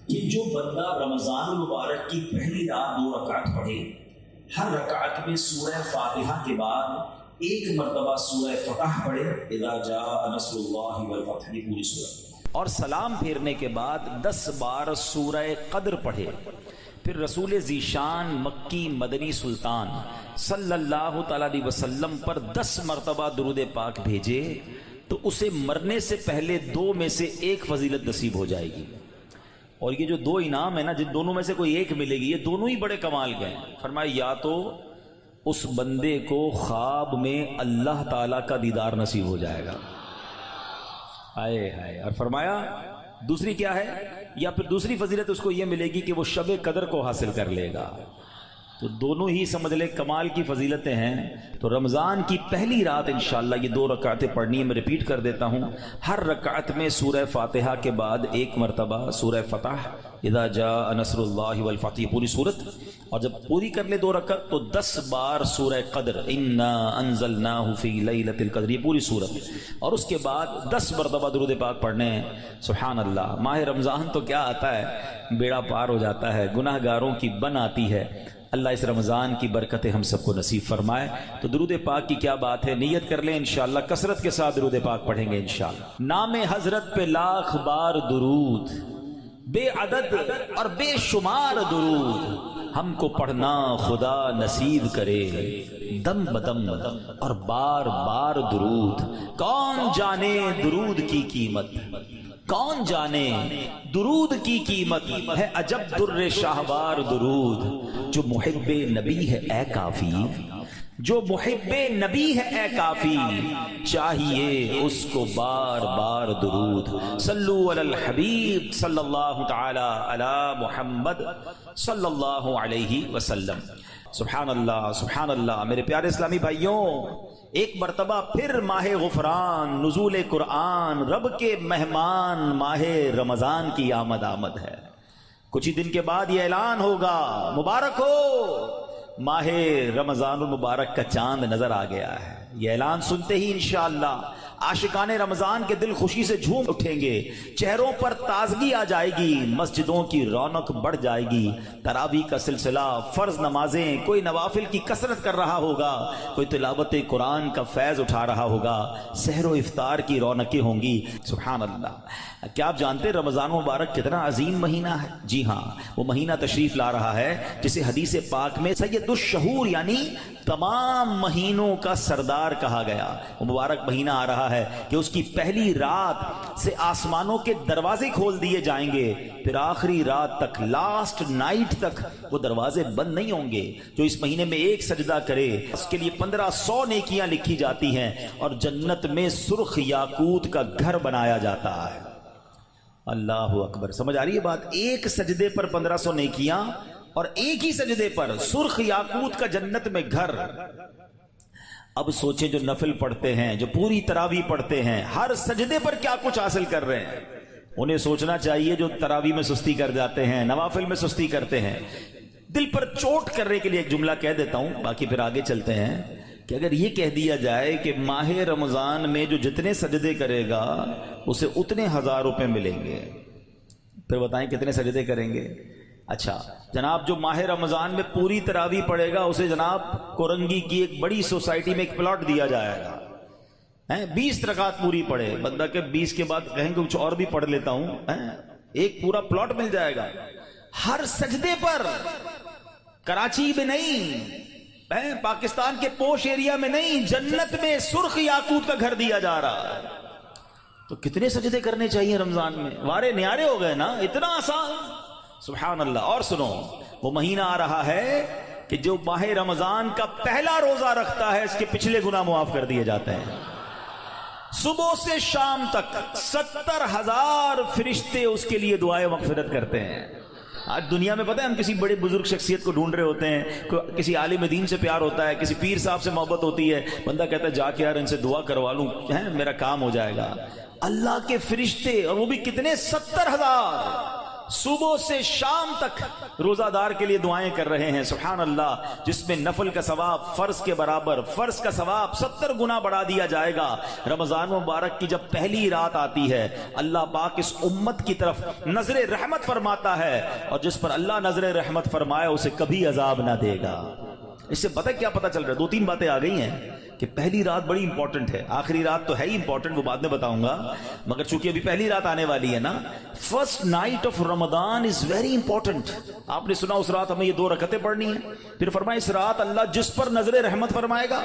کہ جو بندہ رمضان المبارک کی پہلی رات 2 رکعت پڑھے، ہر رکعت میں سورہ فاتحہ کے بعد ایک مرتبہ سورہ فتح پڑھے، اذا جاء نصر اللہ والفتح، کی پوری سورہ، اور سلام پھیرنے کے بعد 10 بار سورہ قدر پڑھے، پھر رسول ذیشان مکی مدنی سلطان صلی اللہ تعالی علیہ وسلم پر 10 مرتبہ درود پاک بھیجے، تو اسے مرنے سے پہلے 2 میں سے ایک فضیلت نصیب ہو جائے گی۔ اور یہ جو 2 انعام ہے نا، جن دونوں میں سے کوئی ایک ملے گی، یہ دونوں ہی بڑے کمال کے ہیں۔ فرمایا یا تو اس بندے کو خواب میں اللہ تعالیٰ کا دیدار نصیب ہو جائے گا، ہائے ہائے، اور فرمایا دوسری کیا ہے، یا پھر دوسری فضیلت اس کو یہ ملے گی کہ وہ شب قدر کو حاصل کر لے گا۔ تو دونوں ہی سمجھ لے کمال کی فضیلتیں ہیں۔ تو رمضان کی پہلی رات انشاءاللہ یہ 2 رکعتیں پڑھنی ہے، میں ریپیٹ کر دیتا ہوں، ہر رکعت میں سورہ فاتحہ کے بعد ایک مرتبہ سورہ فتح، اذا جاء نصر اللہ والفتح، پوری صورت، اور جب پوری کر لے 2 رکعت تو 10 بار سورہ قدر، انا انزلناہ فی لیلۃ القدر، یہ پوری صورت، اور اس کے بعد 10 مرتبہ درود پاک پڑھنے ہیں۔ سبحان اللہ، ماہ رمضان تو کیا آتا ہے، بیڑا پار ہو جاتا ہے، گناہ گاروں کی بن آتی ہے۔ اللہ اس رمضان کی برکتیں ہم سب کو نصیب فرمائے۔ تو درود پاک کی کیا بات ہے، نیت کر لیں انشاءاللہ، کثرت کے ساتھ درود پاک پڑھیں گے انشاءاللہ۔ نام حضرت پہ لاکھ بار درود، بے عدد اور بے شمار درود، ہم کو پڑھنا خدا نصیب کرے، دم بدم اور بار بار درود۔ کون جانے درود کی قیمت، کون جانے درود کی قیمت ہے، عجب در شاہوار درود، جو محب نبی ہے اے کافی، جو محب نبی ہے اے کافی، چاہیے اس کو بار بار درود۔ صلو علی الحبیب صلی اللہ تعالی علی محمد صلی اللہ علیہ وسلم۔ سبحان اللہ سبحان اللہ۔ میرے پیارے اسلامی بھائیوں، ایک مرتبہ پھر ماہ غفران، نزول قرآن، رب کے مہمان ماہ رمضان کی آمد ہے۔ کچھ ہی دن کے بعد یہ اعلان ہوگا، مبارک ہو، ماہ رمضان المبارک کا چاند نظر آ گیا ہے۔ یہ اعلان سنتے ہی انشاءاللہ عاشقان رمضان کے دل خوشی سے جھوم اٹھیں گے، چہروں پر تازگی آ جائے گی، مسجدوں کی رونق بڑھ جائے گی، تراویح کا سلسلہ، فرض نمازیں، کوئی نوافل کی کثرت کر رہا ہوگا، کوئی تلاوت قرآن کا فیض اٹھا رہا ہوگا، سحر و افطار کی رونقیں ہوں گی۔ سبحان اللہ۔ کیا آپ جانتے ہیں رمضان مبارک کتنا عظیم مہینہ ہے؟ جی ہاں، وہ مہینہ تشریف لا رہا ہے جسے حدیث پاک میں سید الشہور یعنی تمام مہینوں کا سردار کہا گیا۔ وہ مبارک مہینہ آ رہا ہے کہ اس کی پہلی رات سے آسمانوں کے دروازے کھول دیے جائیں گے، پھر آخری رات تک، لاسٹ نائٹ تک وہ دروازے بند نہیں ہوں گے۔ جو اس مہینے میں ایک سجدہ کرے اس کے لیے 1500 نیکیاں لکھی جاتی ہیں، اور جنت میں سرخ یاقوت کا گھر بنایا جاتا ہے۔ اللہ اکبر، سمجھ آ رہی ہے بات؟ ایک سجدے پر 1500 نیکیاں، اور ایک ہی سجدے پر سرخ یاقوت کا جنت میں گھر۔ اب سوچیں جو نفل پڑھتے ہیں، جو پوری تراویح پڑھتے ہیں، ہر سجدے پر کیا کچھ حاصل کر رہے ہیں۔ انہیں سوچنا چاہیے جو تراویح میں سستی کر جاتے ہیں، نوافل میں سستی کرتے ہیں۔ دل پر چوٹ کرنے کے لیے ایک جملہ کہہ دیتا ہوں، باقی پھر آگے چلتے ہیں، کہ اگر یہ کہہ دیا جائے کہ ماہ رمضان میں جو جتنے سجدے کرے گا اسے اتنے 1000 روپے ملیں گے، پھر بتائیں کتنے سجدے کریں گے؟ اچھا جناب، جو ماہ رمضان میں پوری تراویح پڑھے گا اسے جناب کورنگی کی ایک بڑی سوسائٹی میں ایک پلاٹ دیا جائے گا، 20 رکعت پوری پڑھے، بندہ کہ 20 کے بعد کہیں گے کچھ اور بھی پڑھ لیتا ہوں، ایک پورا پلاٹ مل جائے گا ہر سجدے پر۔ کراچی میں نہیں، پاکستان کے پوش ایریا میں نہیں، جنت میں سرخ یاقوت کا گھر دیا جا رہا ہے۔ تو کتنے سجدے کرنے چاہیے رمضان میں؟ وارے نیارے ہو گئے نا، اتنا آسان۔ سبحان اللہ۔ اور سنو، وہ مہینہ آ رہا ہے کہ جو ماہ رمضان کا پہلا روزہ رکھتا ہے اس کے پچھلے گناہ معاف کر دیے جاتے ہیں۔ صبح سے شام تک 70,000 فرشتے اس کے لیے دعائے مغفرت کرتے ہیں۔ آج دنیا میں پتہ ہے ہم کسی بڑے بزرگ شخصیت کو ڈھونڈ رہے ہوتے ہیں، کسی عالم دین سے پیار ہوتا ہے، کسی پیر صاحب سے محبت ہوتی ہے، بندہ کہتا ہے جا کے یار ان سے دعا کروا لوں، میرا کام ہو جائے گا۔ اللہ کے فرشتے، اور وہ بھی کتنے؟ 70,000 صبح سے شام تک روزہ دار کے لیے دعائیں کر رہے ہیں، سبحان اللہ، جس میں نفل کا ثواب فرض کے برابر، فرض کا ثواب 70 گنا بڑھا دیا جائے گا۔ رمضان مبارک کی جب پہلی رات آتی ہے، اللہ پاک اس امت کی طرف نظر رحمت فرماتا ہے، اور جس پر اللہ نظر رحمت فرمائے اسے کبھی عذاب نہ دے گا۔ اس سے پتہ کیا پتہ چل رہا ہے؟ 2-3 باتیں آ گئی ہیں کہ پہلی رات بڑی امپورٹنٹ ہے، آخری رات تو ہے ہی امپورٹنٹ، وہ بعد میں بتاؤں گا، مگر چونکہ ابھی پہلی رات آنے والی ہے نا، first night of Ramzan is very important. آپ نے سنا اس رات ہمیں یہ 2 رکعتیں پڑھنی ہیں، پھر فرمایا اس رات اللہ جس پر نظر رحمت فرمائے گا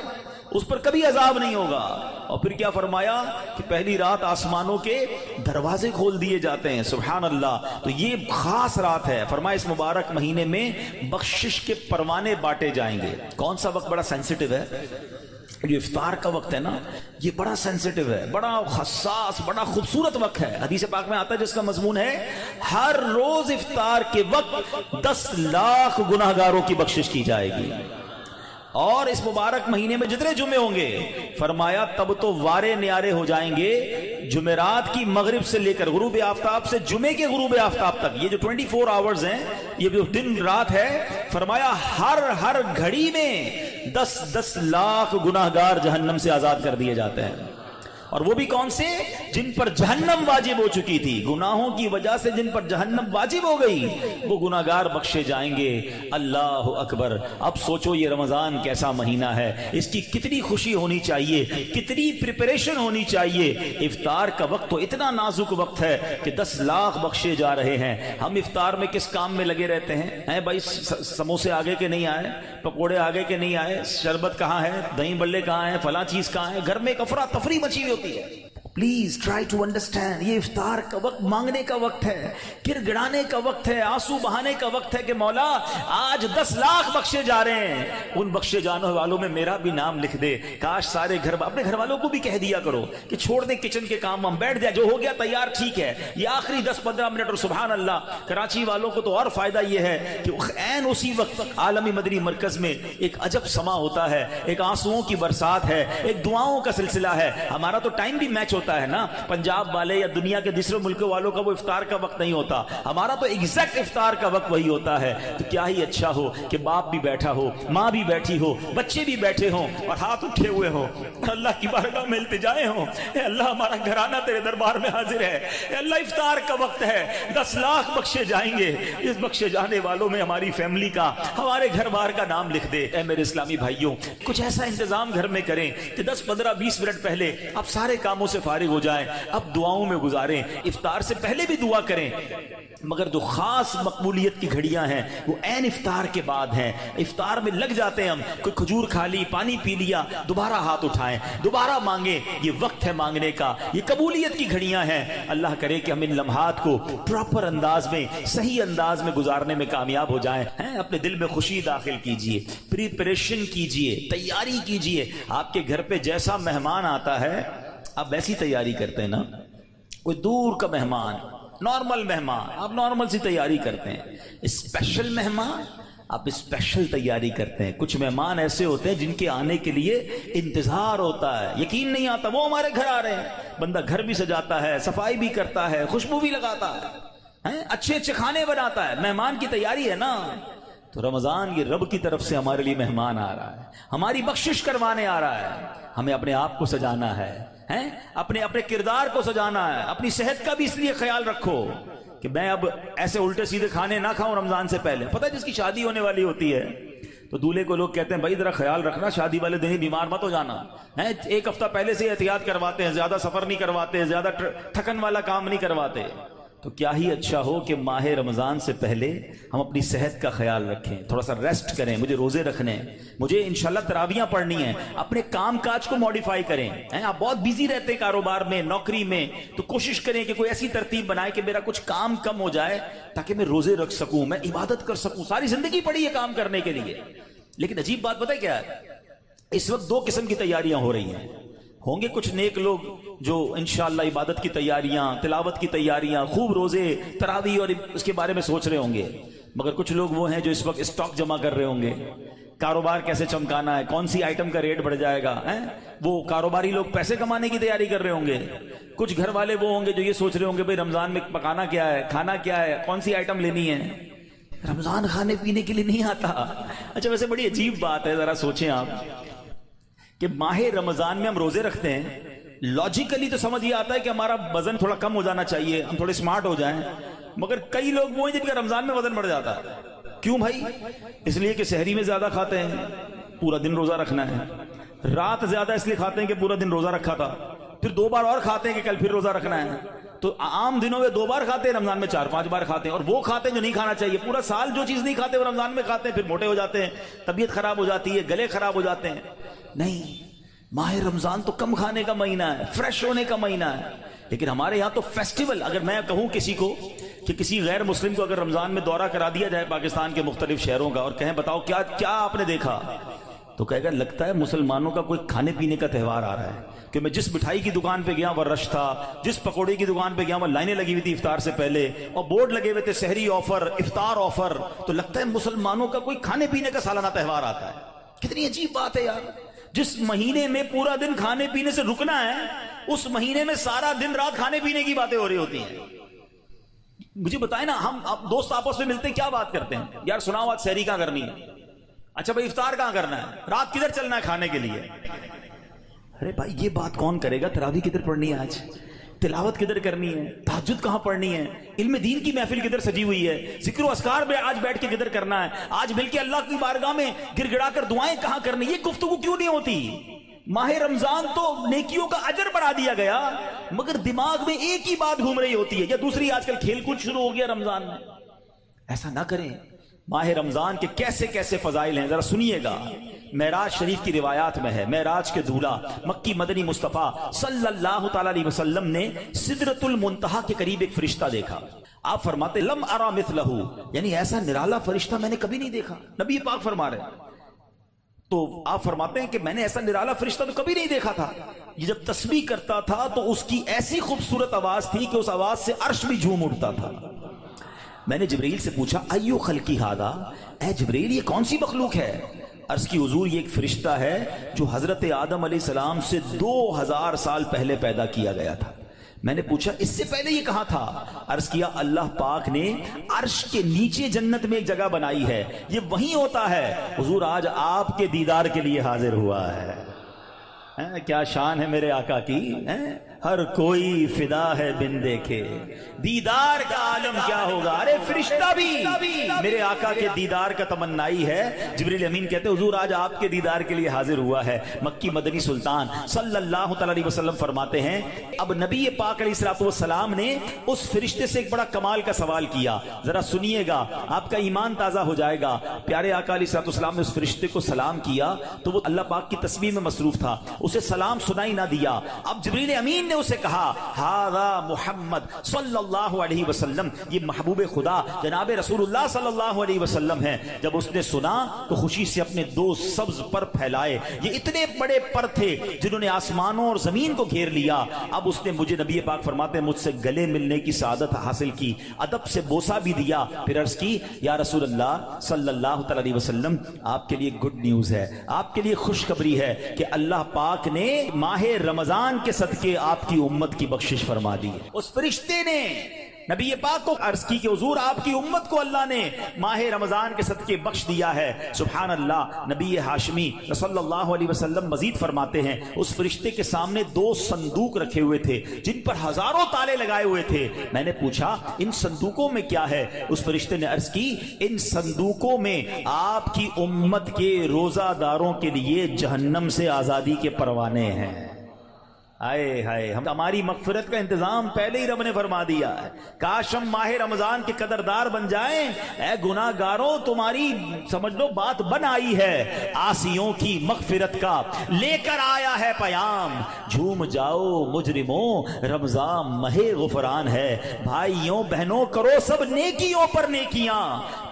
اس پر کبھی عذاب نہیں ہوگا، اور پھر کیا فرمایا کہ پہلی رات آسمانوں کے دروازے کھول دیے جاتے ہیں، سبحان اللہ۔ تو یہ خاص رات ہے، فرمایا اس مبارک مہینے میں بخشش کے پروانے بانٹے جائیں گے۔ کون سا وقت بڑا سینسٹیو ہے؟ جو افطار کا وقت ہے نا، یہ بڑا سینسٹیو ہے، بڑا حساس، بڑا خوبصورت وقت ہے۔ حدیث پاک میں آتا ہے جس کا مضمون ہے ہر روز افطار کے وقت 10 لاکھ گناہگاروں کی بخشش کی جائے گی، اور اس مبارک مہینے میں جتنے جمعے ہوں گے، فرمایا تب تو وارے نیارے ہو جائیں گے، جمعرات کی مغرب سے لے کر غروب آفتاب سے جمعے کے غروب آفتاب تک، یہ جو 24 آورز ہیں، یہ جو دن رات ہے، فرمایا ہر گھڑی میں 10 لاکھ گناہگار جہنم سے آزاد کر دیے جاتے ہیں۔ اور وہ بھی کون سے؟ جن پر جہنم واجب ہو چکی تھی، گناہوں کی وجہ سے جن پر جہنم واجب ہو گئی، وہ گناہگار بخشے جائیں گے۔ اللہ اکبر۔ اب سوچو یہ رمضان کیسا مہینہ ہے، اس کی کتنی خوشی ہونی چاہیے، کتنی پریپریشن ہونی چاہیے۔ افطار کا وقت تو اتنا نازک وقت ہے کہ 10 لاکھ بخشے جا رہے ہیں۔ ہم افطار میں کس کام میں لگے رہتے ہیں؟ بھائی سموسے آگے کے نہیں آئے، پکوڑے آگے کے نہیں آئے، شربت کہاں ہے، دہی بلے کہاں ہیں، فلاں چیز کہاں ہے، گھر میں ایک افراتفری مچی ہوئی ہوتی ہے۔ پلیز ٹرائی ٹو انڈرسٹینڈ، یہ افطار کا وقت مانگنے کا وقت ہے، گر گڑانے کا وقت ہے، آنسو بہانے کا وقت ہے کہ مولا آج 10 لاکھ بخشے جا رہے ہیں، ان بخشے جانے والوں میں میرا بھی نام لکھ دے۔ کاش سارے اپنے گھر والوں کو بھی کہہ دیا کرو کہ چھوڑ دیں کچن کے کام، ہم بیٹھ جائیں، جو ہو گیا تیار ٹھیک ہے، یہ آخری 10-15 منٹ۔ اور سبحان اللہ، کراچی والوں کو تو اور فائدہ یہ ہے کہ عین اسی وقت عالمی مدنی مرکز میں ایک عجب سما ہوتا ہے، ایک آنسوؤں کی برسات ہے، ایک دعاؤں کا سلسلہ ہے۔ ہمارا تو ٹائم بھی میچ ہوتا ہے نا، پنجاب والے یا دنیا کے دوسرے ملکوں والوں کا وہ افطار کا وقت نہیں ہوتا، ہمارا تو ایگزیکٹ افطار کا وقت وہی ہوتا ہے۔ تو کیا ہی اچھا ہو کہ باپ بھی بیٹھا ہو، ماں بھی بیٹھی ہو، بچے بھی بیٹھے ہوں اور ہاتھ اٹھے ہوئے ہوں، اللہ کی بارگاہ میں التجائیں ہوں، اے اللہ ہمارا گھرانہ تیرے دربار میں حاضر ہے، اے اللہ افطار کا وقت ہے، 10 لاکھ بخشے جائیں گے، اس بخشے جانے والوں میں ہماری فیملی کا، ہمارے گھر بار کا نام لکھ دے۔ اے میرے اسلامی بھائیوں، کچھ ایسا انتظام گھر میں کریں کہ 10-15-20 منٹ پہلے آپ سارے کاموں سے فارغ ہو جائیں، اب دعاؤں میں گزاریں، افطار سے پہلے بھی دعا کریں، مگر جو خاص مقبولیت کی گھڑیاں ہیں وہ عین افطار کے بعد ہیں۔ افطار میں لگ جاتے ہیں ہم، کوئی کھجور کھا لی، پانی پی لیا، دوبارہ ہاتھ اٹھائیں، دوبارہ مانگیں، یہ وقت ہے مانگنے کا، یہ قبولیت کی گھڑیاں ہیں۔ اللہ کرے کہ ہم ان لمحات کو پراپر انداز میں، صحیح انداز میں گزارنے میں کامیاب ہو جائیں۔ اپنے دل میں خوشی داخل کیجئے، پریپریشن کیجئے، تیاری کیجئے۔ آپ کے گھر پہ جیسا مہمان آتا ہے آپ ویسی تیاری کرتے ہیں نا، کوئی دور کا مہمان، نارمل مہمان، آپ نارمل سی تیاری کرتے ہیں، اسپیشل مہمان آپ اسپیشل تیاری کرتے ہیں۔ کچھ مہمان ایسے ہوتے ہیں جن کے آنے کے لیے انتظار ہوتا ہے، یقین نہیں آتا وہ ہمارے گھر آ رہے ہیں۔ بندہ گھر بھی سجاتا ہے، صفائی بھی کرتا ہے، خوشبو بھی لگاتا ہے، اچھے اچھے کھانے بناتا ہے، مہمان کی تیاری ہے نا۔ تو رمضان یہ رب کی طرف سے ہمارے لیے مہمان آ رہا ہے، ہماری بخشش کروانے آ رہا ہے۔ ہمیں اپنے آپ کو سجانا ہے، اپنے کردار کو سجانا ہے، اپنی صحت کا بھی اس لیے خیال رکھو کہ میں اب ایسے الٹے سیدھے کھانے نہ کھاؤں رمضان سے پہلے۔ پتہ ہے جس کی شادی ہونے والی ہوتی ہے تو دولہے کو لوگ کہتے ہیں بھائی ذرا خیال رکھنا، شادی والے دن ہی بیمار مت ہو جانا، 1 ہفتہ پہلے سے احتیاط کرواتے ہیں، زیادہ سفر نہیں کرواتے، زیادہ تھکن والا کام نہیں کرواتے۔ تو کیا ہی اچھا ہو کہ ماہ رمضان سے پہلے ہم اپنی صحت کا خیال رکھیں، تھوڑا سا ریسٹ کریں، مجھے روزے رکھنے ہیں، مجھے انشاءاللہ تراویاں پڑھنی ہیں، اپنے کام کاج کو موڈیفائی کریں۔ آپ بہت بیزی رہتے ہیں کاروبار میں، نوکری میں، تو کوشش کریں کہ کوئی ایسی ترتیب بنائے کہ میرا کچھ کام کم ہو جائے تاکہ میں روزے رکھ سکوں، میں عبادت کر سکوں۔ ساری زندگی پڑی ہے کام کرنے کے لیے، لیکن عجیب بات پتہ ہے کیا ہے، اس وقت 2 قسم کی تیاریاں ہو رہی ہیں۔ ہوں گے کچھ نیک لوگ جو انشاءاللہ عبادت کی تیاریاں، تلاوت کی تیاریاں، خوب روزے، تراویح اور اس کے بارے میں سوچ رہے ہوں گے، مگر کچھ لوگ وہ ہیں جو اس وقت اسٹاک جمع کر رہے ہوں گے، کاروبار کیسے چمکانا ہے, کون سی آئٹم کا ریٹ بڑھ جائے گا. وہ کاروباری لوگ پیسے کمانے کی تیاری کر رہے ہوں گے, کچھ گھر والے وہ ہوں گے جو یہ سوچ رہے ہوں گے بھئی رمضان میں پکانا کیا ہے, کھانا کیا ہے, کون سی آئٹم لینی ہے. رمضان کھانے پینے کے لیے نہیں آتا. اچھا ویسے بڑی عجیب بات ہے, ذرا سوچیں آپ کہ ماہ رمضان میں ہم روزے رکھتے ہیں, لاجیکلی تو سمجھ یہ آتا ہے کہ ہمارا وزن تھوڑا کم ہو جانا چاہیے, ہم تھوڑے سمارٹ ہو جائیں, مگر کئی لوگ وہ ہیں جن کا رمضان میں وزن بڑھ جاتا ہے. کیوں بھائی؟ اس لیے کہ سحری میں زیادہ کھاتے ہیں, پورا دن روزہ رکھنا ہے. رات زیادہ اس لیے کھاتے ہیں کہ پورا دن روزہ رکھا تھا, پھر 2 بار اور کھاتے ہیں کہ کل پھر روزہ رکھنا ہے. تو عام دنوں میں 2 بار کھاتے ہیں, رمضان میں 4-5 بار کھاتے ہیں. اور وہ کھاتے ہیں جو نہیں کھانا چاہیے. پورا سال جو چیز نہیں کھاتے وہ رمضان میں کھاتے ہیں, پھر موٹے ہو جاتے ہیں, طبیعت خراب ہو جاتی ہے, گلے خراب ہو جاتے ہیں. نہیں, ماہ رمضان تو کم کھانے کا مہینہ ہے, فریش ہونے کا مہینہ ہے. لیکن ہمارے یہاں تو فیسٹیول, اگر میں کہوں کسی کو کہ کسی غیر مسلم کو اگر رمضان میں دورہ کرا دیا جائے پاکستان کے مختلف شہروں کا اور کہیں بتاؤ کیا آپ نے دیکھا, تو کہے گا لگتا ہے مسلمانوں کا کوئی کھانے پینے کا تہوار آ رہا ہے. کہ میں جس مٹھائی کی دکان پہ گیا وہ رش تھا, جس پکوڑے کی دکان پہ گیا وہ لائنیں لگی ہوئی تھی افطار سے پہلے, اور بورڈ لگے ہوئے تھے سحری آفر, افطار آفر. تو لگتا ہے مسلمانوں کا کوئی کھانے پینے کا سالانہ تہوار آتا ہے. کتنی عجیب بات ہے یار, جس مہینے میں پورا دن کھانے پینے سے رکنا ہے, اس مہینے میں سارا دن رات کھانے پینے کی باتیں ہو رہی ہوتی ہیں. مجھے بتائیں نا, ہم دوست آپس میں ملتے ہیں کیا بات کرتے ہیں, یار سناؤ آج سحری کہاں کرنی ہے, اچھا بھائی افطار کہاں کرنا ہے, رات کدھر چلنا ہے کھانے کے لیے. ارے بھائی یہ بات کون کرے گا, تراویح کدھر پڑھنی ہے, آج تلاوت کدھر کرنی ہے, تہجد کہاں پڑھنی ہے, علم دین کی محفل کدھر سجی ہوئی ہے, ذکر و اذکار میں آج بیٹھ کے کدھر کرنا ہے, آج مل کے اللہ کی بارگاہ میں گر گڑا کر دعائیں کہاں کرنی. یہ گفتگو کیوں نہیں ہوتی؟ ماہ رمضان تو نیکیوں کا اجر بڑھا دیا گیا, مگر دماغ میں ایک ہی بات گھوم رہی ہوتی ہے, یا دوسری آج کل کھیل کود شروع ہو گیا رمضان میں. ایسا نہ کریں. ماہ رمضان کے کیسے کیسے فضائل ہیں, ذرا سنیے گا. معراج شریف کی روایات میں ہے, معراج کے دولہ مکی مدنی مصطفیٰ صلی اللہ تعالی علیہ وسلم نے سدرۃ المنتہا کے قریب ایک فرشتہ دیکھا. آپ فرماتے لم ارا مثلہ, یعنی ایسا نرالا فرشتہ میں نے کبھی نہیں دیکھا. نبی پاک فرما رہے ہیں. تو آپ فرماتے ہیں کہ میں نے ایسا نرالا فرشتہ تو کبھی نہیں دیکھا تھا. یہ جب تسبیح کرتا تھا تو اس کی ایسی خوبصورت آواز تھی کہ اس آواز سے عرش بھی جھوم اٹھتا تھا. میں نے جبرائیل سے پوچھا ایو خلقی ھذا, اے جبرائیل یہ کون سی مخلوق ہے؟ عرض کی حضور یہ ایک فرشتہ ہے جو حضرت آدم علیہ السلام سے 2000 سال پہلے پیدا کیا گیا تھا. میں نے پوچھا اس سے پہلے یہ کہاں تھا؟ عرض کیا اللہ پاک نے عرش کے نیچے جنت میں ایک جگہ بنائی ہے, یہ وہیں ہوتا ہے. حضور آج آپ کے دیدار کے لیے حاضر ہوا ہے. کیا شان ہے میرے آقا کی, ہر کوئی فدا ہے بن دیکھے, دیدار کا عالم کیا ہوگا. ارے فرشتہ بھی میرے آقا کے دیدار کا تمنائی ہے. جبریل امین کہتے حضور آج آپ کے دیدار کے لیے حاضر ہوا ہے. مکی مدنی سلطان صلی اللہ تعالی علیہ وسلم فرماتے ہیں اب نبی پاک علیہ الصلوۃ والسلام نے اس فرشتے سے ایک بڑا کمال کا سوال کیا. ذرا سنیے گا, آپ کا ایمان تازہ ہو جائے گا. پیارے آقا علیہ الصلوۃ والسلام نے اس فرشتے کو سلام کیا تو وہ اللہ پاک کی تسبیح میں مصروف تھا, اسے سلام سنائی نہ دیا. اب جبریل امین نے اسے کہا ہذا محمد صلی اللہ علیہ وسلم, یہ محبوب خدا جناب رسول اللہ صلی اللہ علیہ وسلم ہے. جب اس نے سنا تو خوشی سے اپنے 2 سبز پر پھیلائے. یہ اتنے بڑے پر تھے جنہوں نے آسمانوں اور زمین کو گھیر لیا. اب اس نے مجھے, نبی پاک فرماتے ہیں, مجھ سے گلے ملنے کی سعادت حاصل کی, ادب سے بوسہ بھی دیا. پھر عرض کی یا رسول اللہ صلی اللہ تعالی علیہ وسلم آپ کے لیے گڈ نیوز ہے, آپ کے لیے خوشخبری ہے کہ اللہ پاک نے ماہ رمضان کے صدقے آپ کی امت کی بخشش فرما دی. اس فرشتے نے نبی پاک کو عرض کی کہ حضور آپ کی امت کو اللہ نے ماہ رمضان کے صدقے بخش دیا ہے. سبحان اللہ. نبی ہاشمی صلی اللہ علیہ وسلم مزید فرماتے ہیں اس فرشتے کے سامنے 2 صندوق رکھے ہوئے تھے جن پر ہزاروں تالے لگائے ہوئے تھے. میں نے پوچھا ان صندوقوں میں کیا ہے؟ اس فرشتے نے عرض کی ان صندوقوں میں آپ کی امت کے روزہ داروں کے لیے جہنم سے آزادی کے پروانے ہیں. آئے ہائے, ہماری مغفرت کا انتظام پہلے ہی رب نے فرما دیا ہے. کاش ہم ماہ رمضان کے قدردار بن جائیں. اے گناہ گاروں تمہاری سمجھ لو بات بن آئی ہے, عاصیوں کی مغفرت کا لے کر آیا ہے پیام. جھوم جاؤ مجرموں رمضان ماہ غفران ہے. بھائیوں بہنوں کرو سب نیکیوں پر نیکیاں,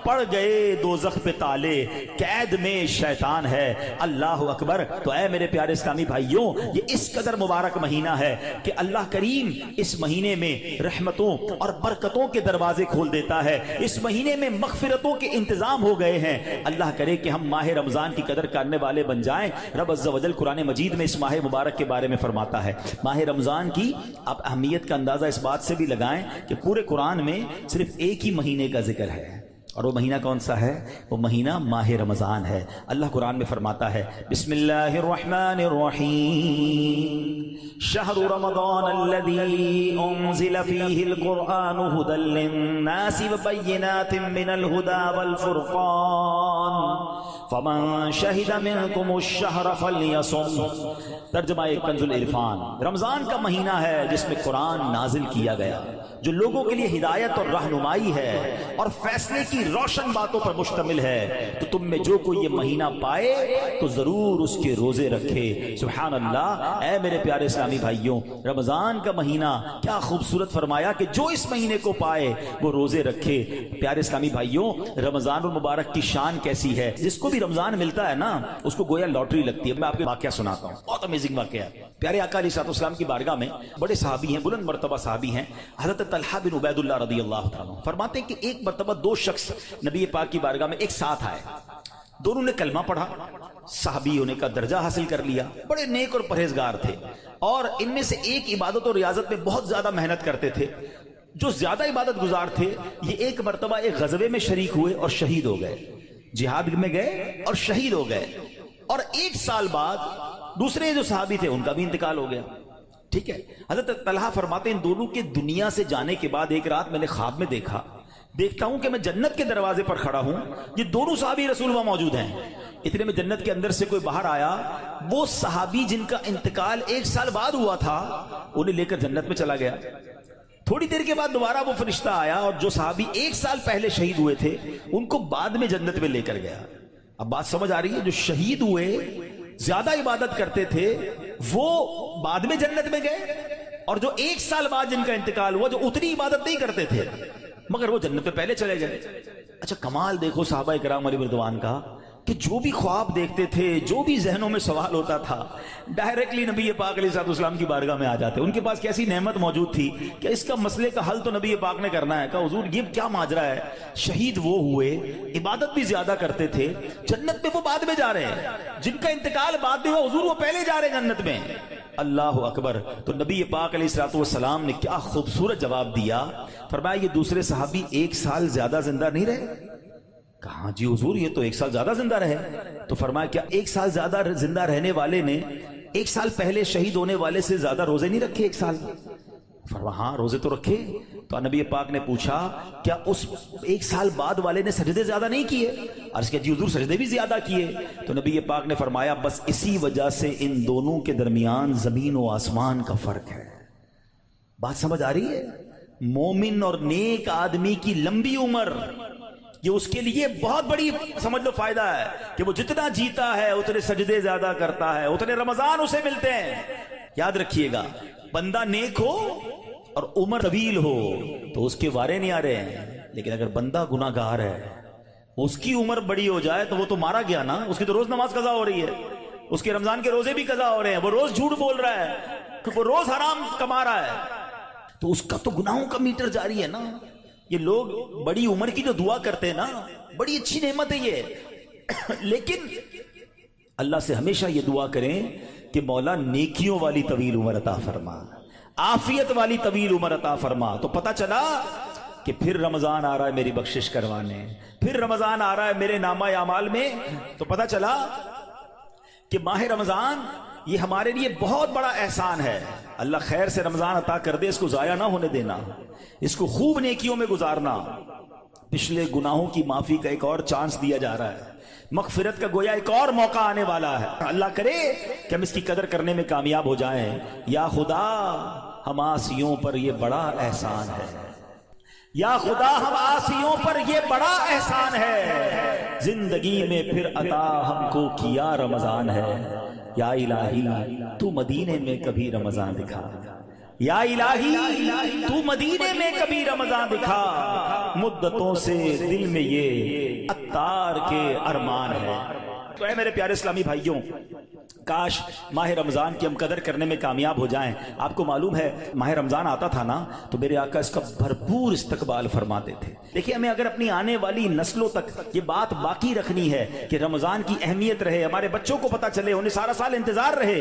پڑ گئے دوزخ پہ تالے، قید میں شیطان ہے۔ اللہ اکبر۔ تو اے میرے پیارے اسلامی بھائیوں، یہ اس قدر مبارک مہینہ ہے کہ اللہ کریم اس مہینے میں رحمتوں اور برکتوں کے دروازے کھول دیتا ہے، اس مہینے میں مغفرتوں کے انتظام ہو گئے ہیں۔ اللہ کرے کہ ہم ماہ رمضان کی قدر کرنے والے بن جائیں۔ رب عز و جل قرآن مجید میں اس ماہ مبارک کے بارے میں فرماتا ہے، ماہ رمضان کی آپ اہمیت کا اندازہ اس بات سے بھی لگائیں کہ پورے قرآن میں صرف ایک ہی مہینے کا ذکر ہے، اور وہ مہینہ کون سا ہے؟ وہ مہینہ ماہ رمضان ہے۔ اللہ قرآن میں فرماتا ہے، بسم اللہ الرحمن الرحیم، شہر رمضان الذی انزل فیہ القرآن ھدی للناس وبینات من الھدی والفرقان فمن شہد منکم الشہر فلیصم۔ ترجمہ کنز العرفان۔ رمضان کا مہینہ ہے جس میں قرآن نازل کیا گیا، جو لوگوں کے لیے ہدایت اور رہنمائی ہے اور فیصلے کی روشن باتوں پر مشتمل ہے۔ تو تم میں جو کوئی یہ مہینہ پائے تو ضرور اس کے روزے رکھے۔ سبحان اللہ۔ اے میرے پیارے اسلامی بھائیوں، رمضان کا مہینہ کیا خوبصورت فرمایا کہ جو اس مہینے کو پائے وہ روزے رکھے۔ پیارے اسلامی بھائیوں، رمضان المبارک کی شان کیسی ہے؟ جس کو بھی رمضان ملتا ہے نا، اس کو گویا لاٹری لگتی ہے۔ میں آپ کو واقعہ سناتا ہوں، بہت امیزنگ واقعہ ہے۔ پیارے آقا علیہ الصلوۃ والسلام کی بارگاہ میں بڑے صحابی ہیں، بلند مرتبہ صحابی ہیں، حضرت طلحہ بن عبید اللہ رضی اللہ تعالیٰ فرماتے ہیں کہ ایک مرتبہ دو شخص نبی پاک کی بارگاہ میں ایک ساتھ آئے، دونوں نے کلمہ پڑھا، صحابی ہونے کا درجہ حاصل کر لیا، بڑے نیک اور پرہیزگار تھے، اور ان میں سے ایک عبادت اور ریاضت میں بہت زیادہ محنت کرتے تھے۔ جو زیادہ عبادت گزار تھے، یہ ایک مرتبہ ایک غزوے میں شریک ہوئے اور شہید ہو گئے، جہاد میں گئے اور شہید ہو گئے، اور ایک سال بعد دوسرے جو صحابی تھے ان کا بھی انتقال ہو گیا۔ ٹھیک ہے، حضرت طلحہ فرماتے ہیں ان دونوں کے دنیا سے جانے کے بعد ایک رات میں نے خواب میں دیکھتا ہوں کہ میں جنت کے دروازے پر کھڑا ہوں، یہ دونوں صحابی رسول وہاں موجود ہیں۔ اتنے میں جنت کے اندر سے کوئی باہر آیا، وہ صحابی جن کا انتقال ایک سال بعد ہوا تھا انہیں لے کر جنت میں چلا گیا۔ تھوڑی دیر کے بعد دوبارہ وہ فرشتہ آیا اور جو صحابی ایک سال پہلے شہید ہوئے تھے ان کو بعد میں جنت میں لے کر گیا۔ اب بات سمجھ آ رہی ہے؟ جو شہید ہوئے، زیادہ عبادت کرتے تھے، وہ بعد میں جنت میں گئے، اور جو ایک سال بعد جن کا انتقال ہوا، جو اتنی عبادت نہیں کرتے تھے مگر وہ جنت میں پہلے چلے گئے۔ اچھا کمال دیکھو صحابہ کرام علیہ رضوان کا، کہ جو بھی خواب دیکھتے تھے، جو بھی ذہنوں میں سوال ہوتا تھا، ڈائریکٹلی نبی پاک علیہ السلام کی بارگاہ میں آ جاتے۔ ان کے پاس کیسی نعمت موجود تھی کہ اس کا مسئلے کا حل تو نبی پاک نے کرنا ہے۔ کہا حضور یہ کیا ماجرا ہے؟ شہید وہ ہوئے، عبادت بھی زیادہ کرتے تھے، جنت میں وہ بعد میں جا رہے ہیں، جن کا انتقال بعد میں ہوا حضور وہ پہلے جا رہے ہیں جنت میں۔ اللہ اکبر۔ تو نبی پاک علیہ السلام نے کیا خوبصورت جواب دیا، فرمایا یہ دوسرے صحابی ایک سال زیادہ زندہ نہیں رہے؟ کہا جی حضور یہ تو ایک سال زیادہ زندہ رہے۔ تو فرمایا کیا ایک سال زیادہ زندہ رہنے والے نے ایک سال پہلے شہید ہونے والے سے زیادہ روزے نہیں رکھے ایک سال؟ فرمایا ہاں روزے تو رکھے۔ تو نبی پاک نے پوچھا کیا اس ایک سال بعد والے نے سجدے زیادہ نہیں کیے؟ عرض کیا جی حضور سجدے بھی زیادہ کیے۔ تو نبی پاک نے فرمایا بس اسی وجہ سے ان دونوں کے درمیان زمین و آسمان کا فرق ہے۔ بات سمجھ آ رہی ہے؟ مومن اور نیک آدمی کی لمبی عمر یہ اس کے لیے بہت بڑی سمجھ لو فائدہ ہے کہ وہ جتنا جیتا ہے اتنے سجدے زیادہ کرتا ہے، اتنے رمضان اسے ملتے ہیں۔ یاد رکھیے گا، بندہ نیک ہو اور عمر طویل ہو تو اس کے وارے نہیں آ رہے ہیں، لیکن اگر بندہ گناہ گار ہے، اس کی عمر بڑی ہو جائے تو وہ تو مارا گیا نا، اس کی تو روز نماز قضا ہو رہی ہے، اس کے رمضان کے روزے بھی قضا ہو رہے ہیں، وہ روز جھوٹ بول رہا ہے، وہ روز حرام کما رہا ہے، تو اس کا تو گناہوں کا میٹر جاری ہے نا۔ یہ لوگ بڑی عمر کی جو دعا کرتے ہیں نا، بڑی اچھی نعمت ہے یہ، لیکن اللہ سے ہمیشہ یہ دعا کریں کہ مولا نیکیوں والی طویل عمر عطا فرما، عافیت والی طویل عمر عطا فرما۔ تو پتہ چلا کہ پھر رمضان آ رہا ہے میری بخشش کروانے، پھر رمضان آ رہا ہے میرے نامہ اعمال میں۔ تو پتہ چلا کہ ماہ رمضان یہ ہمارے لیے بہت بڑا احسان ہے۔ اللہ خیر سے رمضان عطا کر دے، اس کو ضائع نہ ہونے دینا، اس کو خوب نیکیوں میں گزارنا۔ پچھلے گناہوں کی معافی کا ایک اور چانس دیا جا رہا ہے، مغفرت کا گویا ایک اور موقع آنے والا ہے۔ اللہ کرے کہ ہم اس کی قدر کرنے میں کامیاب ہو جائیں۔ یا خدا ہم عاصیوں پر یہ بڑا احسان ہے، یا خدا ہم عاصیوں پر یہ بڑا احسان ہے، زندگی میں پھر عطا ہم کو کیا رمضان ہے۔ یا الہی تو مدینے میں کبھی رمضان دکھا، یا الہی تو مدینے میں کبھی رمضان دکھا، مدتوں سے دل میں یہ عطار کے ارمان ہے۔ تو اے میرے پیارے اسلامی بھائیوں، کاش ماہ رمضان کی ہم قدر کرنے میں کامیاب ہو جائیں۔ آپ کو معلوم ہے ماہ رمضان آتا تھا نا تو میرے آقا اس کا بھرپور استقبال فرماتے تھے۔ دیکھیں، ہمیں اگر اپنی آنے والی نسلوں تک یہ بات باقی رکھنی ہے کہ رمضان کی اہمیت رہے، ہمارے بچوں کو پتہ چلے، انہیں سارا سال انتظار رہے،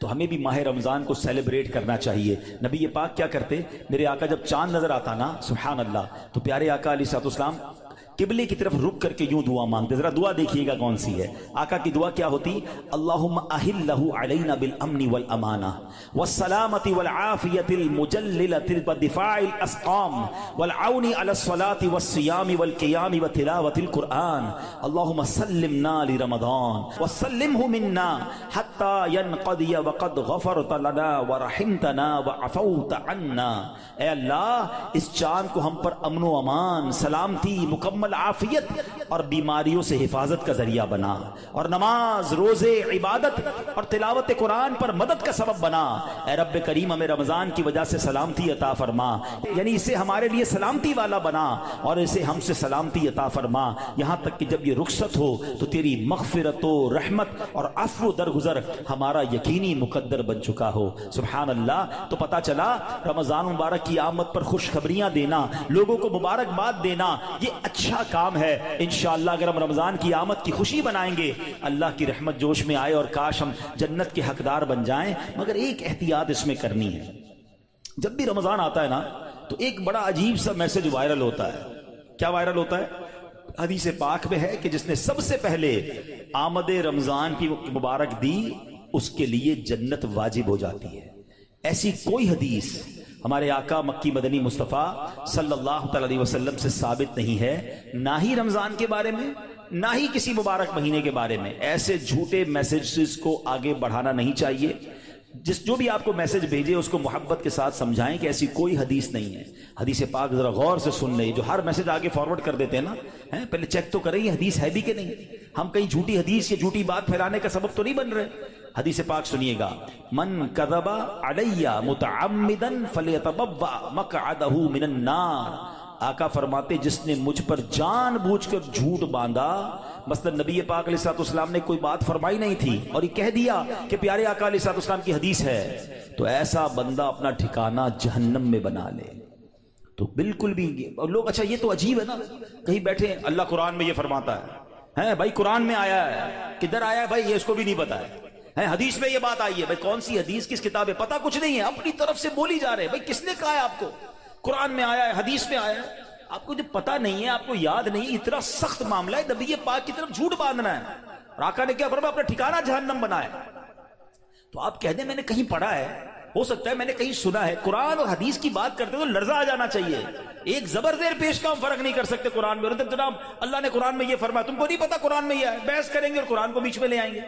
تو ہمیں بھی ماہ رمضان کو سیلیبریٹ کرنا چاہیے۔ نبی پاک کیا کرتے، میرے آقا جب چاند نظر آتا نا سبحان اللہ، تو پیارے آقا علیہ الصلوۃ والسلام قبلے کی طرف رک کر کے یوں دعا مانگتے۔ ذرا دعا دیکھیے گا کون سی ہے۔ آقا کی دعا کیا ہوتی؟ اللہم اہلہ علینا بالامن والامانہ والسلامۃ والعافیۃ المجللۃ ودفاع الاسقام والعون علی الصلاۃ والصیام والقیام وتلاوۃ القرآن اللہم سلمنا لرمضان وسلمہ منا حتی ینقضی وقد غفرت لنا ورحمتنا وعفوت عنا۔ اے اللہ، اس چاند کو ہم پر امن و امان، سلامتی، مکمل عافیت اور بیماریوں سے حفاظت کا ذریعہ بنا، اور نماز، روزے، عبادت اور تلاوت قرآن پر مدد کا سبب بنا۔ اے رب کریم، ہمیں رمضان کی وجہ سے سلامتی عطا فرما، یعنی اسے ہمارے لیے سلامتی والا بنا اور اسے ہم سے سلامتی عطا فرما، یہاں تک کہ جب یہ رخصت ہو تو تیری مغفرت و رحمت اور عفو درگزر ہمارا یقینی مقدر بن چکا ہو۔ سبحان اللہ۔ تو پتہ چلا رمضان مبارک کی آمد پر خوشخبریاں دینا، لوگوں کو مبارکباد دینا، یہ اچھا کام ہے۔ انشاءاللہ اگر ہم رمضان کی آمد کی خوشی بنائیں گے، اللہ کی رحمت جوش میں آئے اور کاش ہم جنت کے حقدار بن جائیں۔ مگر ایک احتیاط اس میں کرنی ہے، جب بھی رمضان آتا ہے نا تو ایک بڑا عجیب سا میسج وائرل ہوتا ہے۔ کیا وائرل ہوتا ہے؟ حدیث پاک میں ہے کہ جس نے سب سے پہلے آمد رمضان کی مبارک دی اس کے لیے جنت واجب ہو جاتی ہے۔ ایسی کوئی حدیث ہمارے آقا مکی مدنی مصطفیٰ صلی اللہ تعالی علیہ وسلم سے ثابت نہیں ہے، نہ ہی رمضان کے بارے میں، نہ ہی کسی مبارک مہینے کے بارے میں۔ ایسے جھوٹے میسیجز کو آگے بڑھانا نہیں چاہیے۔ جو بھی آپ کو میسج بھیجے اس کو محبت کے ساتھ سمجھائیں کہ ایسی کوئی حدیث نہیں ہے۔ حدیث پاک ذرا غور سے سن لیں، جو ہر میسج آگے فارورڈ کر دیتے ہیں نا، پہلے چیک تو کریں یہ حدیث ہے بھی کہ نہیں۔ ہم کہیں جھوٹی حدیث یا جھوٹی بات پھیلانے کا سبب تو نہیں بن رہے۔ حدیث پاک سنیے گا، من کذب علی متعمدا فلیتبوأ مقعدہ من النار۔ آقا فرماتے جس نے مجھ پر جان بوجھ کر جھوٹ باندھا، مثلا نبی پاک علیہ الصلوۃ والسلام نے کوئی بات فرمائی نہیں تھی اور یہ کہہ دیا کہ پیارے آقا علیہ الصلوۃ والسلام کی حدیث ہے، تو ایسا بندہ اپنا ٹھکانہ جہنم میں بنا لے۔ تو بالکل بھی اور لوگ اچھا یہ تو عجیب ہے نا، کہیں بیٹھے اللہ قرآن میں یہ فرماتا ہے بھائی قرآن میں آیا ہے، کدھر آیا ہے بھائی یہ اس کو بھی نہیں پتا ہے، حدیث میں یہ بات آئی ہے، بھائی کون سی حدیث کس کتاب ہے پتہ کچھ نہیں ہے، اپنی طرف سے بولی جا رہے ہیں۔ بھائی کس نے کہا ہے آپ کو قرآن میں آیا ہے، حدیث میں آیا ہے؟ آپ کو جب پتہ نہیں ہے، آپ کو یاد نہیں، اتنا سخت معاملہ ہے، نبی پاک کی طرف جھوٹ باندھنا ہے، اور آقا نے کیا فرمایا؟ اپنا ٹھکانہ جہنم بنایا۔ تو آپ کہہ دیں میں نے کہیں پڑھا ہے، ہو سکتا ہے میں نے کہیں سنا ہے، قرآن اور حدیث کی بات کرتے تو لرزہ آ جانا چاہیے۔ ایک زبر زیر پیش کا ہم فرق نہیں کر سکتے قرآن میں، اور جناب اللہ نے قرآن میں یہ فرمایا، تم کو نہیں پتا قرآن میں یہ ہے، بحث کریں گے اور قرآن کو بیچ میں لے آئیں گے۔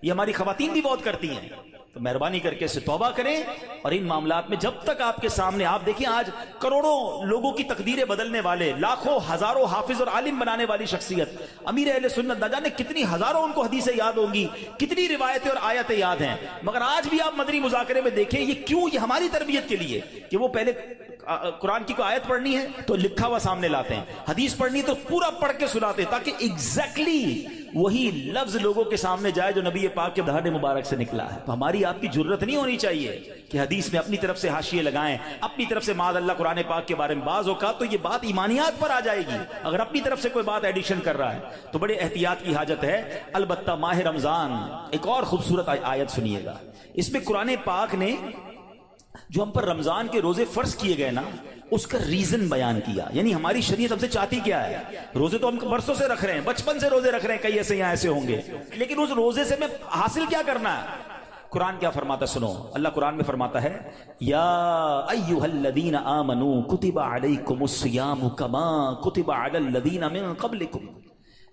یہ ہماری خواتین بھی بہت کرتی ہیں۔ تو مہربانی کر کے اس سے توبہ کریں، اور ان معاملات میں جب تک آپ کے سامنے، آپ دیکھیں آج کروڑوں لوگوں کی تقدیریں بدلنے والے، لاکھوں ہزاروں حافظ اور عالم بنانے والی شخصیت امیر اہل سنت، نہ جانے کتنی ہزاروں ان کو حدیثیں یاد ہوں گی، کتنی روایتیں اور آیتیں یاد ہیں، مگر آج بھی آپ مدنی مذاکرے میں دیکھیں یہ کیوں، یہ ہماری تربیت کے لیے کہ وہ پہلے قرآن کی کوئی آیت پڑھنی ہے تو لکھا ہوا سامنے لاتے ہیں، حدیث پڑھنی تو پورا پڑھ کے سناتے ہیں، تاکہ ایگزیکٹلی وہی لفظ لوگوں کے سامنے جائے جو نبی پاک کے دہان مبارک سے نکلا ہے۔ تو ہماری آپ کی جرت نہیں ہونی چاہیے کہ حدیث میں اپنی طرف سے حاشیے لگائیں، اپنی طرف سے معاذ اللہ قرآن پاک کے بارے میں بعض اوقات تو یہ بات ایمانیات پر آ جائے گی اگر اپنی طرف سے کوئی بات ایڈیشن کر رہا ہے، تو بڑے احتیاط کی حاجت ہے۔ البتہ ماہ رمضان ایک اور خوبصورت آیت سنیے گا، اس میں قرآن پاک نے جو ہم پر رمضان کے روزے فرض کیے گئے نا اس کا ریزن بیان کیا، یعنی ہماری شریعت ہم سے چاہتی کیا ہے۔ روزے تو ہم برسوں سے رکھ رہے ہیں، بچپن سے روزے رکھ رہے ہیں، کئی ایسے یہاں ایسے ہوں گے، لیکن اس روزے سے میں حاصل کیا کرنا ہے؟ قرآن کیا فرماتا سنو، اللہ قرآن میں فرماتا ہے یا ایھا الذین آمنوا کتب علیکم الصیام کما کتب علی الذین من قبلکم،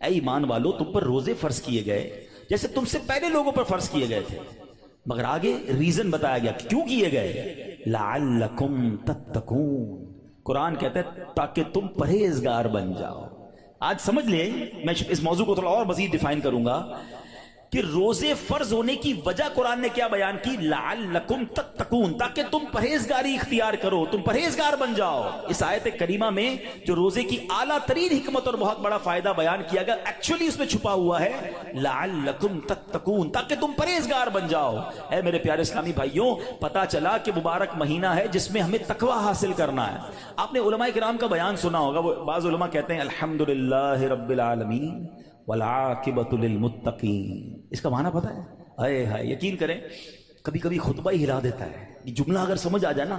اے ایمان والو تم پر روزے فرض کیے گئے جیسے تم سے پہلے لوگوں پر فرض کیے گئے تھے، مگر آگے ریزن بتایا گیا کیوں کیے گئے، لعلکم تتقون، قرآن کہتا ہے تاکہ تم پرہیزگار بن جاؤ۔ آج سمجھ لیں، میں اس موضوع کو تھوڑا اور مزید ڈیفائن کروں گا کہ روزے فرض ہونے کی وجہ قرآن نے کیا بیان کی؟ لعلکم تتقون، تاکہ تم پرہیزگاری اختیار کرو، تم پرہیزگار بن جاؤ۔ اس آیت کریمہ میں جو روزے کی اعلیٰ ترین حکمت اور بہت بڑا فائدہ بیان کیا گیا، ایکچولی اس میں چھپا ہوا ہے لعلکم تتقون، تاکہ تم پرہیزگار بن جاؤ۔ اے میرے پیارے اسلامی بھائیوں، پتا چلا کہ مبارک مہینہ ہے جس میں ہمیں تقوی حاصل کرنا ہے۔ آپ نے علماء کرام کا بیان سنا ہوگا، وہ بعض علماء کہتے ہیں الحمدللہ رب العالمین والعاقبۃ للمتقین۔ اس کا معنی پتہ ہے؟ اے ہائے، یقین کریں کبھی کبھی خطبہ ہی ہلا دیتا ہے یہ جملہ اگر سمجھ آ جائے نا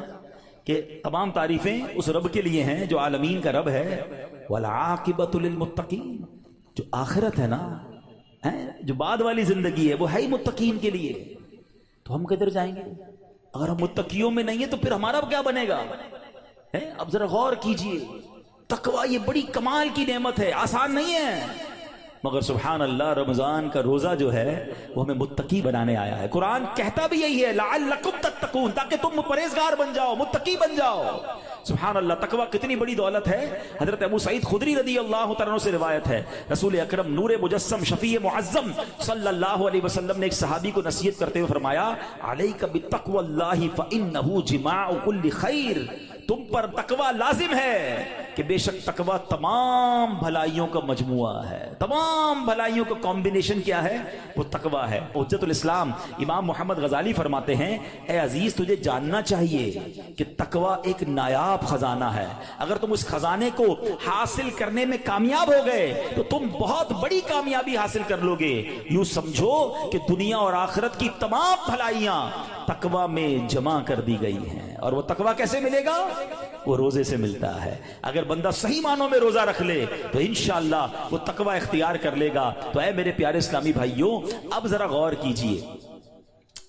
کہ تمام تعریفیں اس رب کے لیے ہیں جو عالمین کا رب ہے، والعاقبۃ للمتقین، جو آخرت ہے نا، جو بعد والی زندگی ہے وہ ہے ہی متقین کے لیے۔ تو ہم کدھر جائیں گے اگر ہم متقیوں میں نہیں ہیں؟ تو پھر ہمارا کیا بنے گا؟ اب ذرا غور کیجئے، تقوی یہ بڑی کمال کی نعمت ہے، آسان نہیں ہے، مگر سبحان اللہ رمضان کا روزہ جو ہے وہ ہمیں متقی بنانے آیا ہے۔ قرآن کہتا بھی یہی ہے لعلکم تتقون، تاکہ تم پرہیزگار بن جاؤ، متقی بن جاؤ۔ سبحان اللہ، تقوی کتنی بڑی دولت ہے۔ حضرت ابو سعید خدری رضی اللہ تعالیٰ عنہ سے روایت ہے، رسول اکرم نور مجسم شفیع معظم صلی اللہ علیہ وسلم نے ایک صحابی کو نصیحت کرتے ہوئے فرمایا علیک بتقوی اللہ فانہ جماع کل خیر، تم پر تقوی لازم ہے کہ بے شک تقوی تمام بھلائیوں کا مجموعہ ہے، تمام بھلائیوں کا کمبینیشن کیا ہے؟ وہ تقوی ہے۔ حجت الاسلام امام محمد غزالی فرماتے ہیں اے عزیز، تجھے جاننا چاہیے کہ تقوی ایک نایاب خزانہ ہے، اگر تم اس خزانے کو حاصل کرنے میں کامیاب ہو گئے تو تم بہت بڑی کامیابی حاصل کر لو گے۔ یوں سمجھو کہ دنیا اور آخرت کی تمام بھلائیاں تقوی میں جمع کر دی گئی ہیں۔ اور وہ تقوی کیسے ملے گا؟ وہ روزے سے ملتا ہے۔ اگر بندہ صحیح معنوں میں روزہ رکھ لے تو انشاءاللہ وہ تقوی اختیار کر لے گا۔ تو اے میرے پیارے اسلامی بھائیوں، اب ذرا غور کیجئے،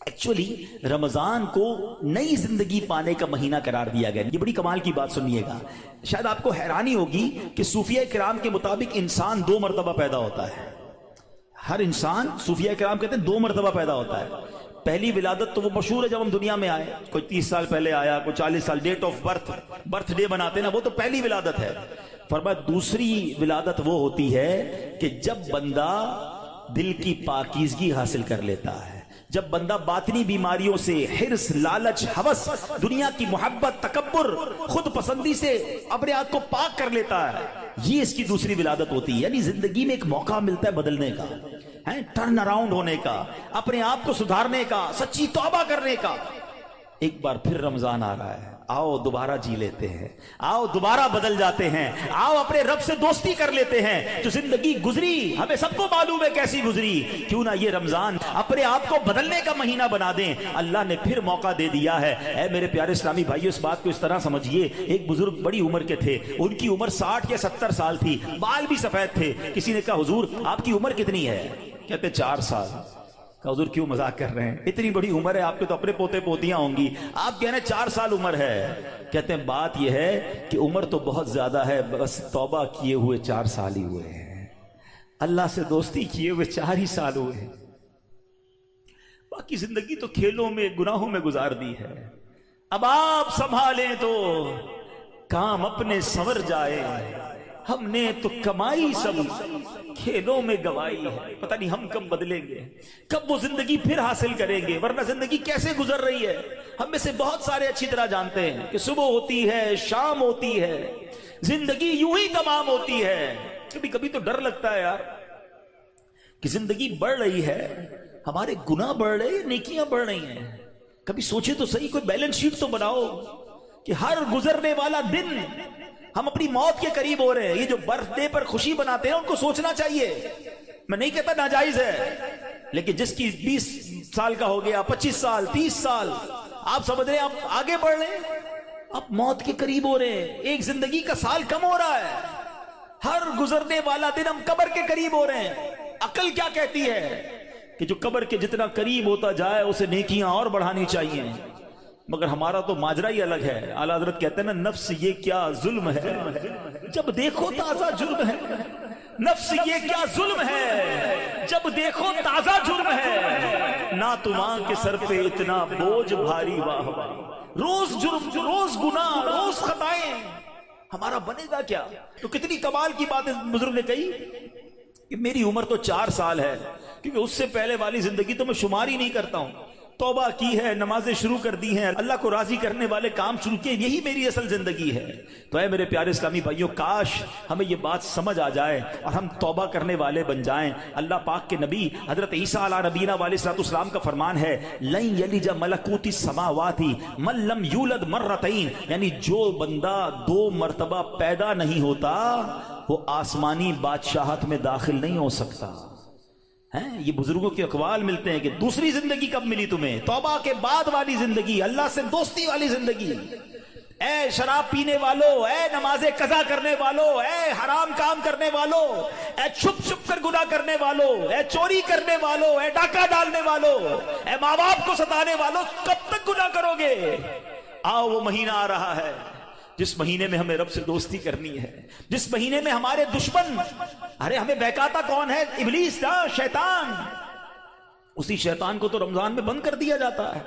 ایکچولی رمضان کو نئی زندگی پانے کا مہینہ قرار دیا گیا۔ یہ بڑی کمال کی بات سنیے گا، شاید آپ کو حیرانی ہوگی کہ صوفیہ کرام کے مطابق انسان 2 مرتبہ پیدا ہوتا ہے۔ ہر انسان، صوفیہ کرام کہتے ہیں 2 مرتبہ پیدا ہوتا ہے۔ پہلی ولادت تو وہ مشہور ہے جب ہم دنیا میں آئے، کوئی 30 سال پہلے آیا، کوئی 40 سال، ڈیٹ آف برتھ ڈے بناتے نا، وہ تو پہلی ولادت ہے۔ فرمایا دوسری ولادت وہ ہوتی ہے کہ جب بندہ دل کی پاکیزگی حاصل کر لیتا ہے، جب بندہ باطنی بیماریوں سے، حرص، لالچ، ہوس، دنیا کی محبت، تکبر، خود پسندی سے اپنے آپ کو پاک کر لیتا ہے، یہ اس کی دوسری ولادت ہوتی ہے۔ یعنی زندگی میں ایک موقع ملتا ہے بدلنے کا، ٹرن اراؤنڈ ہونے کا، اپنے آپ کو سدھارنے کا، سچی توبہ کرنے کا۔ ایک بار پھر رمضان آ رہا ہے، آؤ دوبارہ جی لیتے ہیں، آؤ دوبارہ بدل جاتے ہیں، آؤ اپنے رب سے دوستی کر لیتے ہیں۔ جو زندگی گزری ہمیں سب کو معلوم ہے کیسی گزری، کیوں نہ یہ رمضان اپنے آپ کو بدلنے کا مہینہ بنا دیں۔ اللہ نے پھر موقع دے دیا ہے۔ اے میرے پیارے اسلامی بھائیو، اس بات کو اس طرح سمجھیے، ایک بزرگ بڑی عمر کے تھے، ان کی عمر 60 یا 70 سال تھی، بال بھی سفید تھے۔ کسی نے کہا حضور آپ کی عمر کتنی ہے؟ کہتے 4 سال۔ حضور کیوں مذاق کر رہے ہیں، اتنی بڑی عمر ہے، آپ کے تو اپنے پوتے پوتیاں ہوں گی، آپ کہہ رہے ہیں 4 سال عمر ہے۔ کہتے ہیں بات یہ ہے کہ عمر تو بہت زیادہ ہے، بس توبہ کیے ہوئے 4 سال ہی ہوئے ہیں، اللہ سے دوستی کیے ہوئے 4 ہی سال ہوئے ہیں، باقی زندگی تو کھیلوں میں، گناہوں میں گزار دی ہے۔ اب آپ سنبھالیں تو کام اپنے سنور جائے، ہم نے تو کمائی سب کھیلوں میں گوائی ہے، پتہ نہیں ہم کب بدلیں گے، کب وہ زندگی پھر حاصل کریں گے، ورنہ زندگی کیسے گزر رہی ہے۔ ہم میں سے بہت سارے اچھی طرح جانتے ہیں کہ صبح ہوتی ہے، شام ہوتی ہے، زندگی یوں ہی تمام ہوتی ہے۔ کبھی کبھی تو ڈر لگتا ہے یار کہ زندگی بڑھ رہی ہے، ہمارے گناہ بڑھ رہے ہیں، نیکیاں بڑھ رہی ہیں۔ کبھی سوچے تو صحیح، کوئی بیلنس شیٹ تو بناؤ کہ ہر گزرنے والا دن ہم اپنی موت کے قریب ہو رہے ہیں۔ یہ جو برتھ ڈے پر خوشی مناتے ہیں ان کو سوچنا چاہیے، میں نہیں کہتا ناجائز ہے، لیکن جس کی 20 سال کا ہو گیا، 25 سال، 30 سال، آپ سمجھ رہے ہیں آپ آگے بڑھ رہے ہیں، آپ موت کے قریب ہو رہے ہیں، ایک زندگی کا سال کم ہو رہا ہے، ہر گزرنے والا دن ہم قبر کے قریب ہو رہے ہیں۔ عقل کیا کہتی ہے کہ جو قبر کے جتنا قریب ہوتا جائے اسے نیکیاں اور بڑھانی چاہیے، مگر ہمارا تو ماجرا ہی الگ ہے۔ اعلیٰ حضرت کہتے ہیں نا، نفس یہ کیا ظلم ہے جب دیکھو تازہ جرم ہے، نفس یہ کیا ظلم ہے جب دیکھو تازہ جرم ہے، نہ تمہاں کے سر پہ اتنا بوجھ بھاری، واہ واہ، روز جرم، روز گناہ، روز خطائیں، ہمارا بنے گا کیا؟ تو کتنی کمال کی بات اس بزرگ نے کہی کہ میری عمر تو 4 سال ہے، کیونکہ اس سے پہلے والی زندگی تو میں شمار ہی نہیں کرتا ہوں. توبہ کی ہے، نمازیں شروع کر دی ہیں، اللہ کو راضی کرنے والے کام شروع کیے، یہی میری اصل زندگی ہے. تو اے میرے پیارے اسلامی بھائیوں، کاش ہمیں یہ بات سمجھ آ جائے اور ہم توبہ کرنے والے بن جائیں. اللہ پاک کے نبی حضرت عیسیٰ علیہ نبینا علیہ الصلوۃ والسلام کا فرمان ہے، لن یلج ملکوت السماوات من لم یولد مرتین، یعنی جو بندہ 2 مرتبہ پیدا نہیں ہوتا وہ آسمانی بادشاہت میں داخل نہیں ہو سکتا. یہ بزرگوں کے اقوال ملتے ہیں کہ دوسری زندگی کب ملی تمہیں؟ توبہ کے بعد والی زندگی، اللہ سے دوستی والی زندگی. اے شراب پینے والو، اے نماز قضا کرنے والو، اے حرام کام کرنے والو، اے چھپ چھپ کر گناہ کرنے والو، اے چوری کرنے والو، اے ڈاکہ ڈالنے والو، اے ماں باپ کو ستانے والو، کب تک گناہ کرو گے؟ آؤ وہ مہینہ آ رہا ہے جس مہینے میں ہمیں رب سے دوستی کرنی ہے، جس مہینے میں ہمارے دشمن، ارے ہمیں بہکاتا کون ہے؟ ابلیس نا، شیطان. اسی شیطان کو تو رمضان میں بند کر دیا جاتا ہے.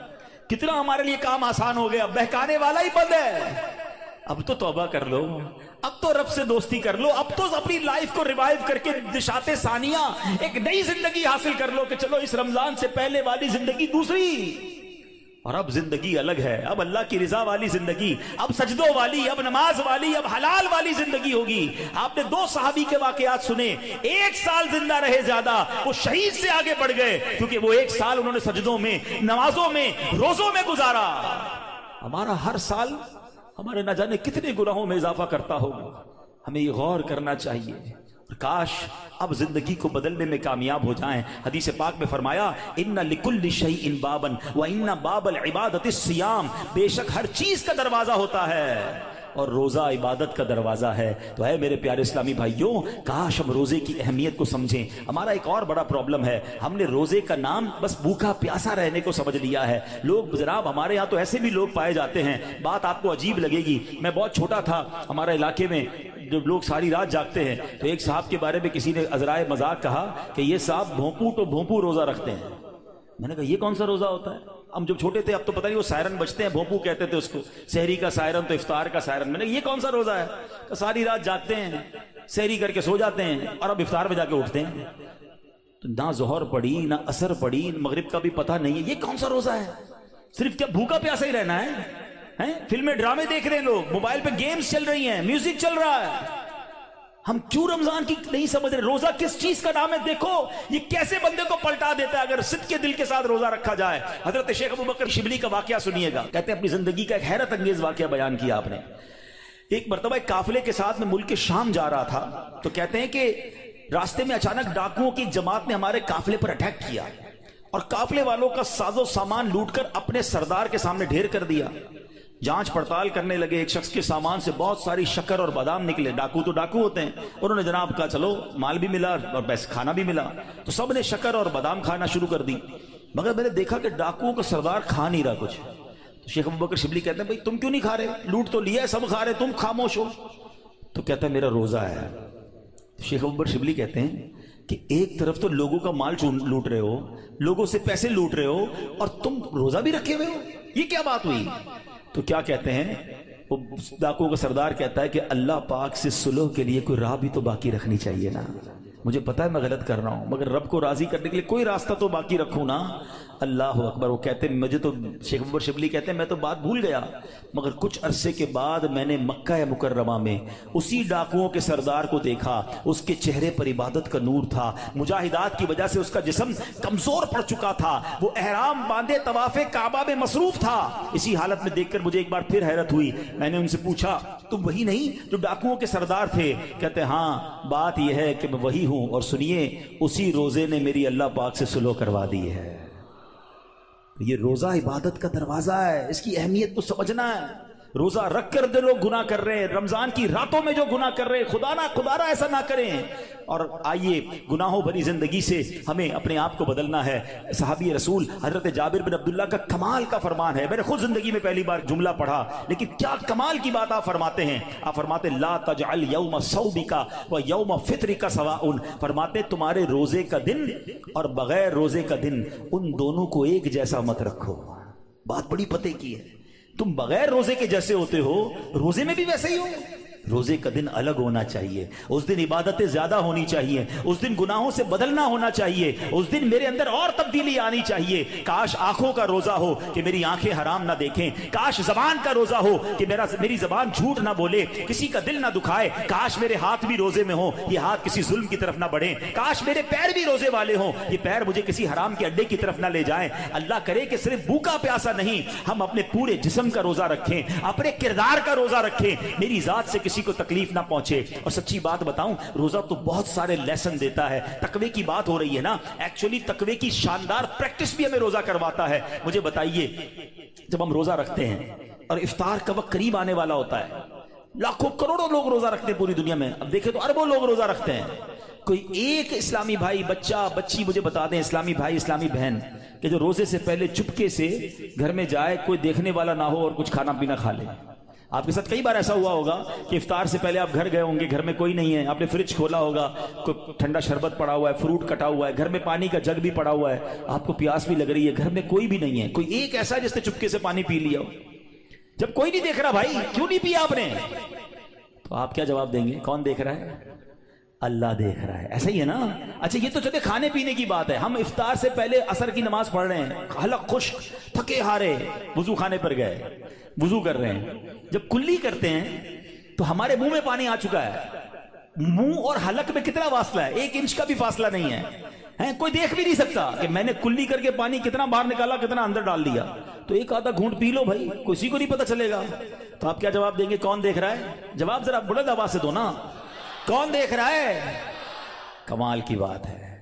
کتنا ہمارے لیے کام آسان ہو گیا، بہکانے والا ہی بند ہے. اب تو توبہ کر لو، اب تو رب سے دوستی کر لو، اب تو اپنی لائف کو ریوائیو کر کے دشات ثانیہ ایک نئی زندگی حاصل کر لو کہ چلو اس رمضان سے پہلے والی زندگی دوسری، اور اب زندگی الگ ہے. اب اللہ کی رضا والی زندگی، اب سجدوں والی، اب نماز والی، اب حلال والی زندگی ہوگی. آپ نے 2 صحابی کے واقعات سنے، 1 سال زندہ رہے زیادہ، وہ شہید سے آگے بڑھ گئے کیونکہ وہ 1 سال انہوں نے سجدوں میں، نمازوں میں، روزوں میں گزارا. ہمارا ہر سال ہمارے نہ جانے کتنے گناہوں میں اضافہ کرتا ہوگا. ہمیں یہ غور کرنا چاہیے. کاش اب زندگی کو بدلنے میں کامیاب ہو جائیں. حدیث پاک میں فرمایا، ان لکل شیء بابا وان باب العبادۃ الصیام، بے شک ہر چیز کا دروازہ ہوتا ہے اور روزہ عبادت کا دروازہ ہے. تو اے میرے پیارے اسلامی بھائیوں، کاش ہم روزے کی اہمیت کو سمجھیں. ہمارا ایک اور بڑا پرابلم ہے، ہم نے روزے کا نام بس بھوکا پیاسا رہنے کو سمجھ لیا ہے. لوگ جناب ہمارے ہاں تو ایسے بھی لوگ پائے جاتے ہیں، بات آپ کو عجیب لگے گی. میں بہت چھوٹا تھا، ہمارے علاقے میں جب لوگ ساری رات جاگتے ہیں تو ایک صاحب کے بارے میں کسی نے عذرائے مذاق کہا کہ یہ صاحب بھونپو تو بھونپو روزہ رکھتے ہیں. میں نے کہا یہ کون سا روزہ ہوتا ہے؟ ہم جب چھوٹے تھے اب تو پتہ نہیں وہ سائرن بجتے ہیں، بھونپو کہتے تھے اس کو، سحری کا سائرن تو افطار کا سائرن. میں نے کہا یہ کون سا روزہ ہے؟ کہ ساری رات جاگتے ہیں، سحری کر کے سو جاتے ہیں اور اب افطار میں جا کے اٹھتے ہیں. تو نہ ظہر پڑی نہ عصر پڑی، مغرب کا بھی پتہ نہیں ہے. یہ کون سا روزہ ہے؟ صرف کیا بھوکا پیاسا ہی رہنا ہے؟ فلمیں ڈرامے دیکھ رہے ہیں لوگ، موبائل پہ گیمز چل رہی ہیں، میوزک چل رہا ہے. ہم کیوں رمضان کی نہیں سمجھ رہے؟ روزہ کس چیز کا نام ہے؟ دیکھو یہ کیسے بندے کو پلٹا دیتا ہے اگر صدق کے دل کے ساتھ روزہ رکھا جائے. حضرت شیخ ابوبکر شبلی کا واقعہ سنیے گا. کہتے ہیں اپنی زندگی کا ایک حیرت انگیز واقعہ بیان کیا آپ نے. ایک مرتبہ ایک قافلے کے ساتھ میں ملک شام جا رہا تھا تو کہتے ہیں کہ راستے میں اچانک ڈاکوؤں کی جماعت نے ہمارے قافلے پر اٹیک کیا اور قافلے والوں کا ساز و سامان لوٹ کر اپنے سردار کے سامنے ڈھیر کر دیا. جانچ پڑتال کرنے لگے، ایک شخص کے سامان سے بہت ساری شکر اور بادام نکلے. ڈاکو تو ڈاکو ہوتے ہیں. انہوں نے جناب کہا چلو مال بھی ملا اور پیسے کھانا بھی ملا، تو سب نے شکر اور بادام کھانا شروع کر دی. مگر میں نے دیکھا کہ ڈاکوؤں کا سردار کھا نہیں رہا کچھ. تو شیخ ابوبکر شبلی کہتے ہیں بھائی تم کیوں نہیں کھا رہے؟ لوٹ تو لیا ہے، سب کھا رہے، تم خاموش ہو. تو کہتا ہے میرا روزہ ہے. شیخ ابوبکر شبلی کہتے ہیں کہ ایک طرف تو لوگوں کا مال لوٹ رہے ہو، لوگوں سے پیسے لوٹ رہے ہو، اور تم روزہ بھی رکھے ہوئے ہو، یہ کیا بات ہوئی؟ تو کیا کہتے ہیں وہ ڈاکو کا سردار کہتا ہے کہ اللہ پاک سے صلح کے لیے کوئی راہ بھی تو باقی رکھنی چاہیے نا. مجھے پتا ہے میں غلط کر رہا ہوں مگر رب کو راضی کرنے کے لیے کوئی راستہ تو باقی رکھوں نا. اللہ اکبر. وہ کہتے ہیں مجھے تو، شیخ ابوبکر شبلی کہتے ہیں میں تو بات بھول گیا، مگر کچھ عرصے کے بعد میں نے مکہ مکرمہ میں اسی ڈاکوؤں کے سردار کو دیکھا. اس کے چہرے پر عبادت کا نور تھا، مجاہدات کی وجہ سے اس کا جسم کمزور پڑ چکا تھا، وہ احرام باندھے طواف کعبہ میں مصروف تھا. اسی حالت میں دیکھ کر مجھے ایک بار پھر حیرت ہوئی. میں نے ان سے پوچھا تم وہی نہیں جو ڈاکوؤں کے سردار تھے؟ کہتے ہاں بات یہ ہے کہ میں وہی ہوں، اور سنیے اسی روزے نے میری اللہ پاک سے صلح کروا دی ہے. یہ روزہ عبادت کا دروازہ ہے، اس کی اہمیت کو سمجھنا ہے. روزہ رکھ کر دے لوگ گناہ کر رہے ہیں، رمضان کی راتوں میں جو گناہ کر رہے ہیں، خدا نہ ایسا نہ کریں. اور آئیے گناہوں بھری زندگی سے ہمیں اپنے آپ کو بدلنا ہے. صحابی رسول حضرت جابر بن عبداللہ کا کمال کا فرمان ہے. میں نے خود زندگی میں پہلی بار جملہ پڑھا، لیکن کیا کمال کی بات آپ فرماتے ہیں. آپ فرماتے لا تجعل یوم صومک و یوم فطرک سواء. فرماتے تمہارے روزے کا دن اور بغیر روزے کا دن ان دونوں کو ایک جیسا مت رکھو. بات بڑی پتے کی ہے. تم بغیر روزے کے جیسے ہوتے ہو، روزے میں بھی ویسے ہی ہو. روزے کا دن الگ ہونا چاہیے، اس دن عبادتیں زیادہ ہونی چاہیے، اس دن گناہوں سے بدلنا ہونا چاہیے، اس دن میرے اندر اور تبدیلی آنی چاہیے۔ کاش آنکھوں کا روزہ ہو کہ میری آنکھیں حرام نہ دیکھیں، کاش زبان کا روزہ ہو کہ میری زبان جھوٹ نہ بولے، کسی کا دل نہ دکھائے، کاش میرے ہاتھ بھی روزے میں ہوں، یہ ہاتھ کسی ظلم کی طرف نہ بڑھیں، کاش میرے پیر بھی روزے والے ہوں، یہ پیر مجھے کسی حرام کے اڈے کی طرف نہ لے جائیں۔ اللہ کرے کہ صرف بھوکا پیاسا نہیں، ہم اپنے پورے جسم کا روزہ رکھیں، اپنے کردار کا روزہ رکھیں، میری ذات سے کسی کو تکلیف نہ پہنچے۔ اور سچی بات بتاؤں، روزہ تو بہت سارے لیسن دیتا ہے۔ تقوی کی بات ہو رہی ہے نا، ایکچولی تقوی کی شاندار پریکٹس بھی ہمیں روزہ کرواتا ہے۔ مجھے بتائیے، جب ہم روزہ رکھتے ہیں اور افطار کا وقت قریب آنے والا ہوتا ہے، لاکھوں کروڑوں لوگ روزہ رکھتے ہیں پوری دنیا میں، اب دیکھیں تو اربوں لوگ روزہ رکھتے ہیں، کوئی ایک اسلامی بھائی، بچہ بچی مجھے بتا دیں، اسلامی بھائی اسلامی بہن، کہ جو روزے سے پہلے چپکے سے گھر میں جائے، کوئی دیکھنے والا نہ ہو اور کچھ کھانا پینا کھا لے۔ آپ کے ساتھ کئی بار ایسا ہوا ہوگا کہ افطار سے پہلے آپ گھر گئے ہوں گے، گھر میں کوئی نہیں ہے، آپ نے فریج کھولا ہوگا، کوئی ٹھنڈا شربت پڑا ہوا ہے، فروٹ کٹا ہوا ہے، گھر میں پانی کا جگ بھی پڑا ہوا ہے، آپ کو پیاس بھی لگ رہی ہے، گھر میں کوئی بھی نہیں ہے، کوئی ایک ایسا جس نے چپکے سے پانی پی لیا ہو۔ جب کوئی نہیں دیکھ رہا، بھائی کیوں نہیں پیا آپ نے؟ تو آپ کیا جواب دیں گے؟ کون دیکھ رہا ہے؟ اللہ دیکھ رہا ہے۔ ایسا ہی ہے نا؟ اچھا یہ تو چلے کھانے پینے کی بات ہے، ہم افطار سے پہلے عصر کی نماز پڑھ رہے ہیں، حلق خشک، تھکے ہارے، وضو خانے پر گئے، وضو کر رہے ہیں، جب کلی کرتے ہیں تو ہمارے منہ میں پانی آ چکا ہے، منہ اور حلق میں کتنا فاصلہ ہے؟ 1 انچ کا بھی فاصلہ نہیں ہے، کوئی دیکھ بھی نہیں سکتا کہ میں نے کلی کر کے پانی کتنا باہر نکالا، کتنا اندر ڈال دیا۔ تو ایک آدھا گھونٹ پی لو بھائی، کسی کو نہیں پتا چلے گا۔ تو آپ کیا جواب دیں گے؟ کون دیکھ رہا ہے؟ جواب ذرا بلند آواز سے دو نا، کون دیکھ رہا ہے؟ کمال کی بات ہے۔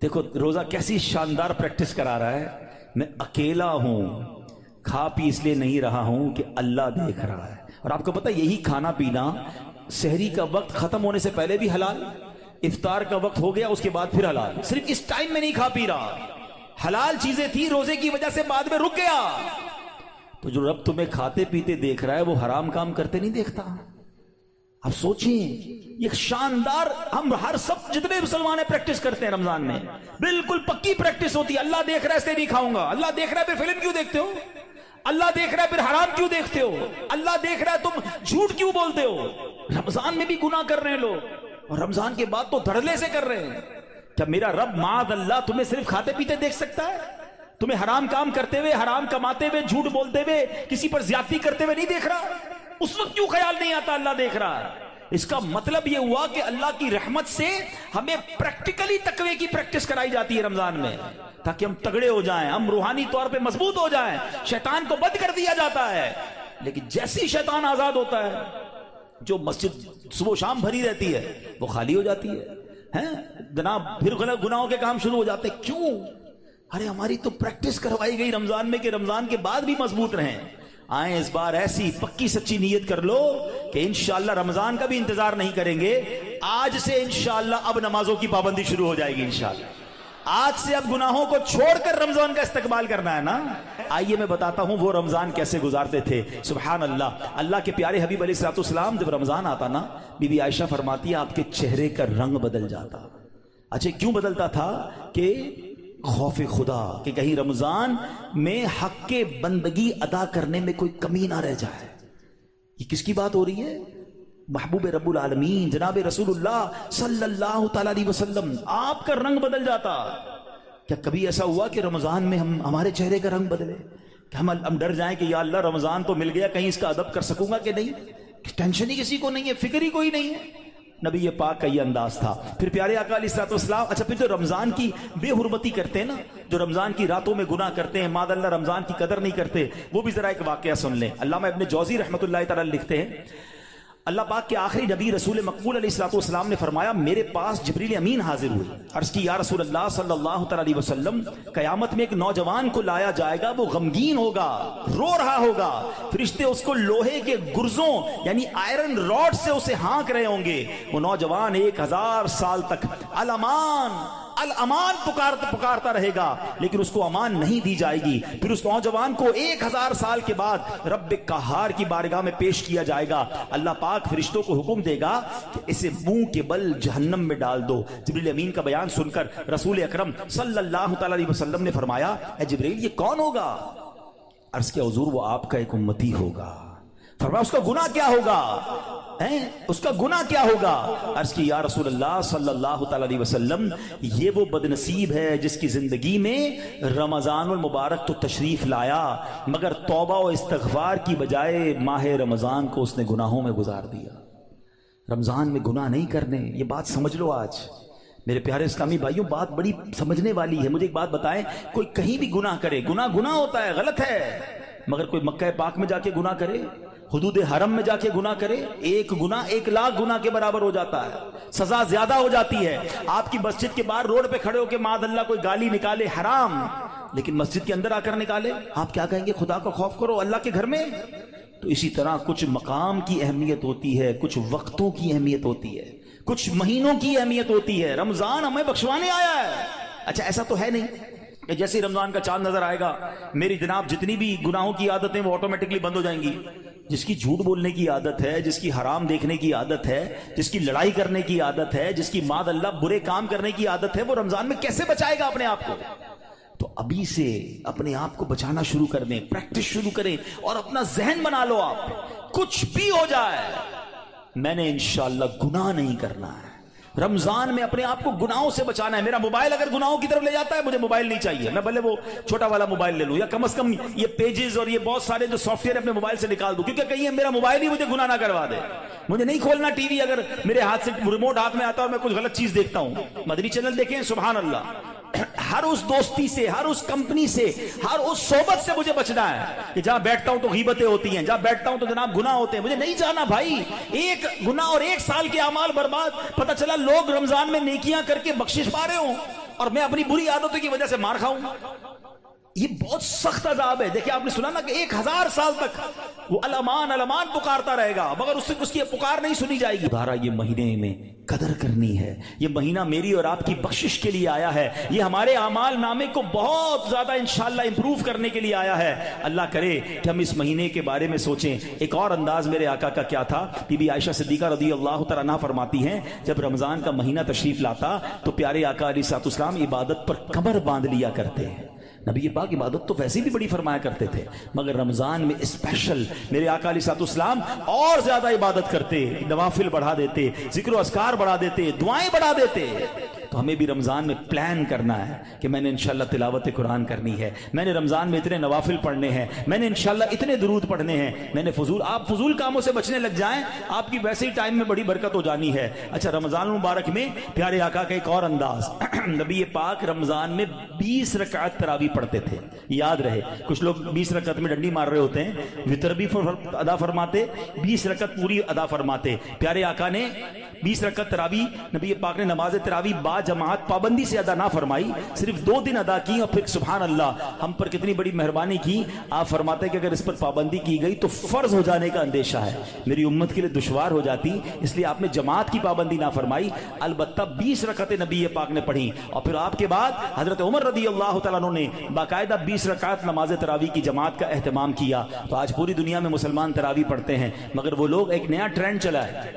دیکھو روزہ کیسی شاندار پریکٹس کرا رہا ہے، میں اکیلا ہوں، کھا پی اس لیے نہیں رہا ہوں کہ اللہ دیکھ رہا ہے۔ اور آپ کو پتہ یہی کھانا پینا سحری کا وقت ختم ہونے سے پہلے بھی حلال، افطار کا وقت ہو گیا اس کے بعد پھر حلال، صرف اس ٹائم میں نہیں کھا پی رہا، حلال چیزیں تھی روزے کی وجہ سے بعد میں رک گیا۔ تو جو رب تمہیں کھاتے پیتے دیکھ رہا ہے وہ حرام کام کرتے نہیں دیکھتا۔ اب سوچیں، یہ شاندار، ہم ہر سب جتنے مسلمان ہیں پریکٹس کرتے ہیں رمضان میں، بالکل پکی پریکٹس ہوتی ہے، اللہ دیکھ رہا ہے اس لیے نہیں کھاؤں گا، اللہ دیکھ رہا ہے پھر فلم کیوں دیکھتے ہو، اللہ دیکھ رہا ہے پھر حرام کیوں دیکھتے ہو، اللہ دیکھ رہا ہے تم جھوٹ کیوں بولتے ہو۔ رمضان میں بھی گناہ کر رہے ہیں لوگ، اور رمضان کے بعد تو دھڑلے سے کر رہے ہیں۔ کیا میرا رب معاذ اللہ تمہیں صرف کھاتے پیتے دیکھ سکتا ہے؟ تمہیں حرام کام کرتے ہوئے، حرام کماتے ہوئے، جھوٹ بولتے ہوئے، کسی پر زیادتی کرتے ہوئے نہیں دیکھ رہا؟ اس وقت کیوں خیال نہیں آتا اللہ دیکھ رہا ہے؟ اس کا مطلب یہ ہوا کہ اللہ کی رحمت سے ہمیں پریکٹیکلی تقوی کی پریکٹس کرائی جاتی ہے رمضان میں، تاکہ ہم تگڑے ہو جائیں، ہم روحانی طور پہ مضبوط ہو جائیں۔ شیطان کو بند کر دیا جاتا ہے، لیکن جیسی شیطان آزاد ہوتا ہے، جو مسجد صبح و شام بھری رہتی ہے وہ خالی ہو جاتی ہے، جناب پھر غلط گناہوں کے کام شروع ہو جاتے۔ کیوں؟ ارے ہماری تو پریکٹس کروائی گئی رمضان میں کہ رمضان کے بعد بھی مضبوط رہیں۔ آئیں اس بار ایسی پکی سچی نیت کر لو کہ انشاءاللہ رمضان کا بھی انتظار نہیں کریں گے، آج سے انشاءاللہ اب نمازوں کی پابندی شروع ہو جائے گی انشاءاللہ، آج سے اب گناہوں کو چھوڑ کر رمضان کا استقبال کرنا ہے نا۔ آئیے میں بتاتا ہوں وہ رمضان کیسے گزارتے تھے۔ سبحان اللہ، اللہ کے پیارے حبیب علیہ الصلوۃ والسلام جب رمضان آتا نا، بی بی عائشہ فرماتی ہے آپ کے چہرے کا رنگ بدل جاتا۔ اچھا کیوں بدلتا تھا؟ کہ خوف خدا، کہ کہیں رمضان میں حق کے بندگی ادا کرنے میں کوئی کمی نہ رہ جائے۔ یہ کس کی بات ہو رہی ہے؟ محبوب رب العالمین جناب رسول اللہ صلی اللہ تعالی علیہ وسلم، آپ کا رنگ بدل جاتا۔ کیا کبھی ایسا ہوا کہ رمضان میں ہمارے چہرے کا رنگ بدلے، کہ ہم ڈر جائیں کہ یا اللہ رمضان تو مل گیا، کہیں اس کا ادب کر سکوں گا کہ نہیں؟ ٹینشن ہی کسی کو نہیں ہے، فکر ہی کوئی نہیں ہے۔ نبی پاک کا یہ انداز تھا۔ پھر پیارے آقا علیہ الصلوۃ والسلام، اچھا پھر جو رمضان کی بے حرمتی کرتے ہیں نا، جو رمضان کی راتوں میں گناہ کرتے ہیں، ماذ اللہ رمضان کی قدر نہیں کرتے، وہ بھی ذرا ایک واقعہ سن لیں۔ علامہ ابن جوزی رحمۃ اللہ تعالی لکھتے ہیں، اللہ پاک کے آخری نبی رسول مقبول علیہ الصلوۃ والسلام نے فرمایا میرے پاس جبریل امین حاضر ہوئے، عرض کی یا رسول اللہ صلی اللہ تعالی علیہ وسلم، قیامت میں ایک نوجوان کو لایا جائے گا، وہ غمگین ہوگا، رو رہا ہوگا، فرشتے اس کو لوہے کے گرزوں یعنی آئرن راڈ سے اسے ہانک رہے ہوں گے، وہ نوجوان 1000 سال تک الامان الامان پکارتا رہے گا، لیکن اس کو امان نہیں دی جائے گی۔ پھر اس نوجوان کو 1000 سال کے بعد رب قہار کی بارگاہ میں پیش کیا جائے گا، اللہ پاک فرشتوں کو حکم دے گا کہ اسے منہ کے بل جہنم میں ڈال دو۔ جبریل امین کا بیان سن کر رسول اکرم صلی اللہ تعالی علیہ وسلم نے فرمایا اے جبریل یہ کون ہوگا؟ عرض کیا حضور وہ آپ کا ایک امتی ہوگا۔ فرمایا اس کا گناہ کیا ہوگا؟ اس کا گناہ کیا ہوگا؟ عرض کی یا رسول اللہ صلی اللہ تعالی علیہ وسلم، یہ وہ بدنصیب ہے جس کی زندگی میں رمضان المبارک تو تشریف لایا مگر توبہ و استغفار کی بجائے ماہ رمضان کو اس نے گناہوں میں گزار دیا۔ رمضان میں گناہ نہیں کرنے، یہ بات سمجھ لو۔ آج میرے پیارے اسلامی بھائیوں، بات بڑی سمجھنے والی ہے۔ مجھے ایک بات بتائیں، کوئی کہیں بھی گناہ کرے، گناہ ہوتا ہے، غلط ہے، مگر کوئی مکہ پاک میں جا کے گناہ کرے، حدود حرم میں جا کے گناہ کرے، ایک گناہ 1,00,000 گناہ کے برابر ہو جاتا ہے، سزا زیادہ ہو جاتی ہے۔ آپ کی مسجد کے باہر روڈ پہ کھڑے ہو کے معاذ اللہ کوئی گالی نکالے، حرام، لیکن مسجد کے اندر آ کر نکالے، آپ کیا کہیں گے؟ خدا کا خوف کرو اللہ کے گھر میں۔ تو اسی طرح کچھ مقام کی اہمیت ہوتی ہے، کچھ وقتوں کی اہمیت ہوتی ہے، کچھ مہینوں کی اہمیت ہوتی ہے۔ رمضان ہمیں بخشوانے آیا ہے۔ اچھا ایسا تو ہے نہیں کہ جیسے رمضان کا چاند نظر آئے گا میری جناب جتنی بھی گناہوں کی عادتیں وہ آٹومیٹکلی بند ہو جائیں گی۔ جس کی جھوٹ بولنے کی عادت ہے، جس کی حرام دیکھنے کی عادت ہے، جس کی لڑائی کرنے کی عادت ہے، جس کی معاذ اللہ برے کام کرنے کی عادت ہے، وہ رمضان میں کیسے بچائے گا اپنے آپ کو؟ تو ابھی سے اپنے آپ کو بچانا شروع کر دیں، پریکٹس شروع کریں اور اپنا ذہن بنا لو، آپ کچھ بھی ہو جائے میں نے انشاءاللہ گناہ نہیں کرنا ہے۔ رمضان میں اپنے آپ کو گناہوں سے بچانا ہے۔ میرا موبائل اگر گناہوں کی طرف لے جاتا ہے، مجھے موبائل نہیں چاہیے، میں بھلے وہ چھوٹا والا موبائل لے لوں یا کم از کم یہ پیجز اور یہ بہت سارے جو سافٹ ویئر اپنے موبائل سے نکال دوں، کیونکہ کہیں میرا موبائل ہی مجھے گناہ نہ کروا دے۔ مجھے نہیں کھولنا ٹی وی، اگر میرے ہاتھ سے ریموٹ ہاتھ میں آتا ہے اور میں کچھ غلط چیز دیکھتا ہوں۔ مدنی چینل دیکھیں، سبحان اللہ، ہر اس دوستی سے، ہر اس کمپنی سے، ہر اس صحبت سے مجھے بچنا ہے کہ جہاں بیٹھتا ہوں تو غیبتیں ہوتی ہیں، جہاں بیٹھتا ہوں تو جناب گناہ ہوتے ہیں۔ مجھے نہیں جانا بھائی، ایک گناہ اور 1 سال کے اعمال برباد، پتہ چلا لوگ رمضان میں نیکیاں کر کے بخشش پا رہے ہوں اور میں اپنی بری عادتوں کی وجہ سے مار کھاؤں۔ یہ بہت سخت عذاب ہے۔ دیکھیں آپ نے سنا نا کہ 1000 سال تک وہ الامان الامان پکارتا رہے گا مگر اس کی پکار نہیں سنی جائے گی۔ دھارا یہ مہینے میں قدر کرنی ہے، یہ مہینہ میری اور آپ کی بخشش کے لیے آیا ہے، یہ ہمارے اعمال نامے کو بہت زیادہ انشاءاللہ امپروو کرنے کے لیے آیا ہے۔ اللہ کرے کہ ہم اس مہینے کے بارے میں سوچیں۔ ایک اور انداز میرے آقا کا کیا تھا، بی بی عائشہ صدیقہ رضی اللہ تعالیٰ عنہا فرماتی ہیں جب رمضان کا مہینہ تشریف لاتا تو پیارے آقا علیہ الصلوۃ والسلام عبادت پر کمر باندھ لیا کرتے ہیں۔ نبی پاک عبادت تو ویسے بھی بڑی فرمایا کرتے تھے مگر رمضان میں اسپیشل میرے آقا علیہ الصلوۃ والسلام اور زیادہ عبادت کرتے، نوافل بڑھا دیتے، ذکر و اذکار بڑھا دیتے، دعائیں بڑھا دیتے۔ تو ہمیں بھی رمضان میں پلان کرنا ہے کہ میں نے انشاءاللہ تلاوت قرآن کرنی ہے، میں نے رمضان میں اتنے نوافل پڑھنے ہیں، میں نے انشاءاللہ اتنے درود پڑھنے ہیں، میں نے آپ فضول کاموں سے بچنے لگ جائیں، آپ کی ویسے ہی ٹائم میں بڑی برکت ہو جانی ہے۔ اچھا رمضان المبارک میں پیارے آقا کا ایک اور انداز، نبی پاک رمضان میں 20 رکعت تراویح پڑھتے تھے۔ یاد رہے کچھ لوگ 20 رکعت میں ڈنڈی مار رہے ہوتے ہیں، وتر بھی ادا فرماتے، 20 رکعت پوری ادا فرماتے۔ پیارے آقا نے 20 رکعت تراویح، نبی پاک نے نماز تراویح با جماعت پابندی سے ادا نہ فرمائی، صرف 2 دن ادا کی اور پھر سبحان اللہ ہم پر کتنی بڑی مہربانی کی۔ آپ فرماتے کہ اگر اس پر پابندی کی گئی تو فرض ہو جانے کا اندیشہ ہے، میری امت کے لیے دشوار ہو جاتی، اس لیے آپ نے جماعت کی پابندی نہ فرمائی، البتہ 20 رکعتیں نبی پاک نے پڑھی اور پھر آپ کے بعد حضرت عمر رضی اللہ تعالیٰ عنہ نے باقاعدہ 20 رکعت نماز تراویح کی جماعت کا اہتمام کیا۔ تو آج پوری دنیا میں مسلمان تراویح پڑھتے ہیں مگر وہ لوگ ایک نیا ٹرینڈ چلا ہے،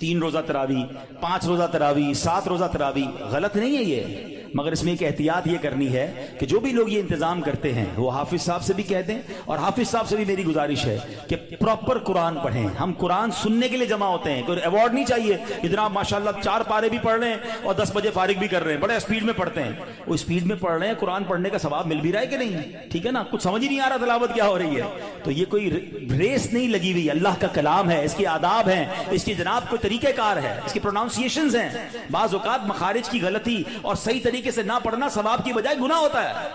3 روزہ تراویح، 5 روزہ تراویح، 7 روزہ تراویح۔ غلط نہیں ہے یہ، مگر اس میں ایک احتیاط یہ کرنی ہے کہ جو بھی لوگ یہ انتظام کرتے ہیں وہ حافظ صاحب سے بھی کہہ دیں اور حافظ صاحب سے بھی میری گزارش ہے کہ پراپر قرآن پڑھیں۔ ہم قرآن سننے کے لیے جمع ہوتے ہیں، کوئی ایوارڈ نہیں چاہیے اتنا ماشاءاللہ 4 پارے بھی پڑھ رہے ہیں اور 10 بجے فارغ بھی کر رہے ہیں، بڑے اسپیڈ میں پڑھتے ہیں۔ وہ اسپیڈ میں پڑھ رہے ہیں، قرآن پڑھنے کا ثواب مل بھی رہا ہے کہ نہیں؟ ٹھیک ہے نا، کچھ سمجھ ہی نہیں آ رہا تلاوت کیا ہو رہی ہے۔ تو یہ کوئی ریس نہیں لگی ہوئی، اللہ کا کلام ہے، اس کے آداب ہیں، اس کی جناب کوئی طریقہ کار ہے، اس کی پروناؤنسیشنز ہیں۔ بعض اوقات مخارج کی غلطی اور صحیح طریقے سے نہ پڑھنا ثواب کی بجائے گناہ ہوتا ہے،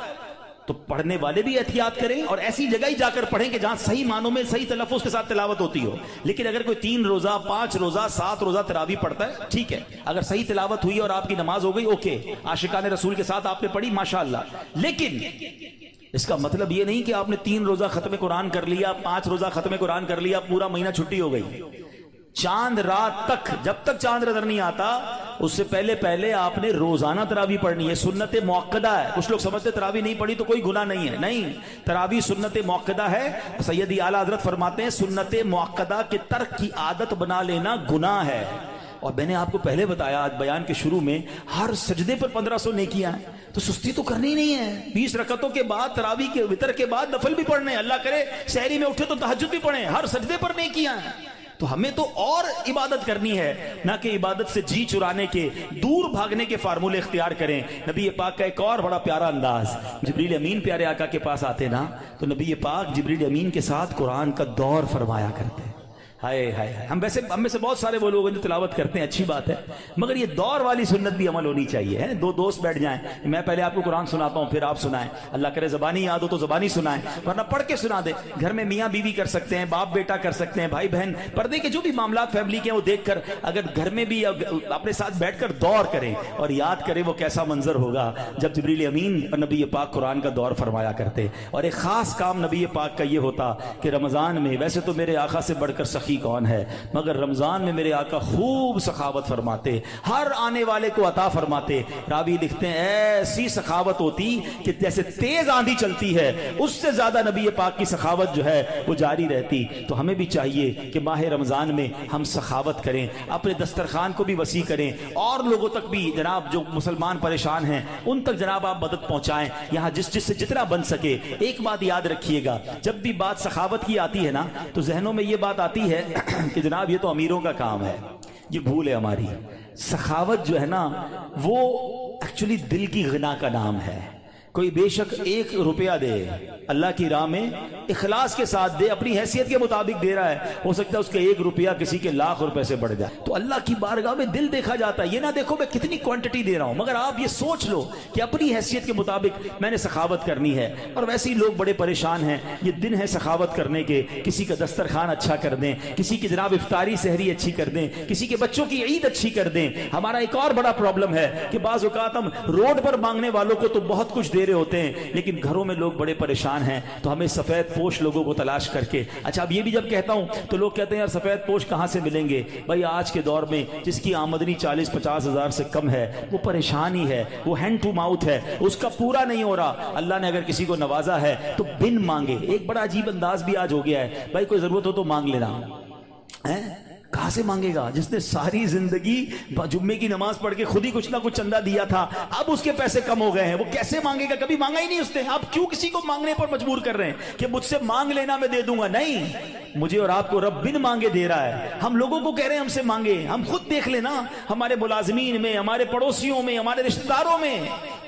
تو پڑھنے والے بھی احتیاط کریں اور ایسی جگہ ہی جا کر پڑھیں کہ جہاں صحیح معنوں میں صحیح تلفظ کے ساتھ تلاوت ہوتی ہو۔ لیکن اگر کوئی 3 روزہ 5 روزہ 7 روزہ تراویح پڑھتا ہے ٹھیک ہے، اگر صحیح تلاوت ہوئی اور آپ کی نماز ہو گئی اوکے، عاشقان رسول کے ساتھ آپ نے پڑھی ماشاءاللہ، لیکن اس کا مطلب یہ نہیں کہ آپ نے 3 روزہ ختم قرآن کر لیا، 5 روزہ ختم قرآن کر لیا، پورا مہینہ چھٹی ہو گئی۔ چاند رات تک، جب تک چاند نظر نہیں آتا اس سے پہلے آپ نے روزانہ تراویح پڑھنی ہے، سنت موقدہ ہے۔ کچھ لوگ سمجھتے تراویح نہیں پڑھی تو کوئی گناہ نہیں ہے، نہیں، تراویح سنت موقدہ ہے۔ سیدی اعلیٰ حضرت فرماتے ہیں سنت موقدہ کے ترک کی عادت بنا لینا گناہ ہے۔ اور میں نے آپ کو پہلے بتایا آج بیان کے شروع میں، ہر سجدے پر 1500 نیکیاں ہیں، تو سستی تو کرنی نہیں ہے۔ 20 رکعتوں کے بعد تراویح کے وتر کے بعد نفل بھی پڑھنے، اللہ کرے سحری میں اٹھے تو تہجد بھی پڑھیں، ہر سجدے پر نیکیاں ہیں۔ تو ہمیں تو اور عبادت کرنی ہے، نہ کہ عبادت سے جی چرانے کے، دور بھاگنے کے فارمولے اختیار کریں۔ نبی پاک کا ایک اور بڑا پیارا انداز، جبریل امین پیارے آقا کے پاس آتے نا تو نبی پاک جبریل امین کے ساتھ قرآن کا دور فرمایا کرتے ہیں۔ ہائے ہائے ہائے، ہم میں سے بہت سارے وہ لوگ ہیں جو تلاوت کرتے ہیں، اچھی بات ہے، مگر یہ دور والی سنت بھی عمل ہونی چاہیے۔ دو دوست بیٹھ جائیں، میں پہلے آپ کو قرآن سناتا ہوں پھر آپ سنائیں، اللہ کرے زبانی یاد ہو تو زبانی سنائیں، ورنہ پڑھ کے سنا دیں۔ گھر میں میاں بیوی کر سکتے ہیں، باپ بیٹا کر سکتے ہیں، بھائی بہن، پردے کے جو بھی معاملات فیملی کے ہیں وہ دیکھ کر اگر گھر میں بھی اپنے ساتھ بیٹھ کر دور کریں اور یاد کریں وہ کیسا منظر ہوگا جب جبریل امین اور نبی پاک قرآن کا دور فرمایا کرتے۔ اور ایک خاص کام نبی پاک کا یہ ہوتا کہ رمضان میں، ویسے تو میرے آقا سے بڑھ کر سخی کون ہے، مگر رمضان میں میرے آقا خوب سخاوت فرماتے، ہر آنے والے کو عطا فرماتے۔ راوی لکھتے ہیں ایسی سخاوت ہوتی کہ جیسے تیز آندھی چلتی ہے اس سے زیادہ نبی پاک کی سخاوت جو ہے وہ جاری رہتی۔ تو ہمیں بھی چاہیے کہ ماہ رمضان میں ہم سخاوت کریں، اپنے دسترخوان کو بھی وسیع کریں، اور لوگوں تک بھی جناب جو مسلمان پریشان ہیں ان تک جناب آپ مدد پہنچائیں، یہاں جس سے جتنا بن سکے۔ ایک بات یاد رکھیے گا، جب بھی بات سخاوت کی آتی ہے نا تو ذہنوں میں یہ بات آتی ہے کہ جناب یہ تو امیروں کا کام ہے، یہ بھول ہے ہماری۔ سخاوت جو ہے نا وہ ایکچولی دل کی غنا کا نام ہے۔ کوئی بے شک 1 روپیہ دے اللہ کی راہ میں اخلاص کے ساتھ دے، اپنی حیثیت کے مطابق دے رہا ہے، ہو سکتا ہے اس کے 1 روپیہ کسی کے لاکھ روپے سے بڑھ جائے، تو اللہ کی بارگاہ میں دل دیکھا جاتا ہے۔ یہ نہ دیکھو میں کتنی کوانٹٹی دے رہا ہوں، مگر آپ یہ سوچ لو کہ اپنی حیثیت کے مطابق میں نے سخاوت کرنی ہے۔ اور ویسے ہی لوگ بڑے پریشان ہیں، یہ دن ہے سخاوت کرنے کے، کسی کا دسترخوان اچھا کر دیں، کسی کی جناب افطاری سحری اچھی کر دیں، کسی کے بچوں کی عید اچھی کر دیں۔ ہمارا ایک اور بڑا پرابلم ہے کہ بعض اوقات ہم روڈ پر مانگنے والوں کو تو بہت کچھ دے رہے ہوتے ہیں، لیکن گھروں میں لوگ بڑے پریشان ہیں، تو ہمیں سفید پوش لوگوں کو تلاش کر کے، اچھا اب یہ بھی جب کہتا ہوں تو لوگ کہتے ہیں یار سفید پوش کہاں سے ملیں گے؟ بھائی آج کے دور میں جس کی آمدنی 40-50 ہزار سے کم ہے وہ پریشان ہی ہے، وہ ہینڈ ٹو ماؤتھ ہے، اس کا پورا نہیں ہو رہا۔ اللہ نے اگر کسی کو نوازا ہے تو بن مانگے۔ ایک بڑا عجیب انداز بھی آج ہو گیا ہے، بھائی کوئی ضرورت ہو تو مانگ لینا، کہاں سے مانگے گا؟ جس نے ساری زندگی جمعے کی نماز پڑھ کے خود ہی کچھ نہ کچھ چندہ دیا تھا، اب اس کے پیسے کم ہو گئے ہیں، وہ کیسے مانگے گا؟ کبھی مانگا ہی نہیں اس نے۔ آپ کیوں کسی کو مانگنے پر مجبور کر رہے ہیں کہ مجھ سے مانگ لینا میں دے دوں گا؟ نہیں، مجھے اور آپ کو رب بن مانگے دے رہا ہے۔ ہم لوگوں کو کہہ رہے ہیں ہم سے مانگے، ہم خود دیکھ لینا ہمارے ملازمین میں، ہمارے پڑوسیوں میں، ہمارے رشتہ داروں میں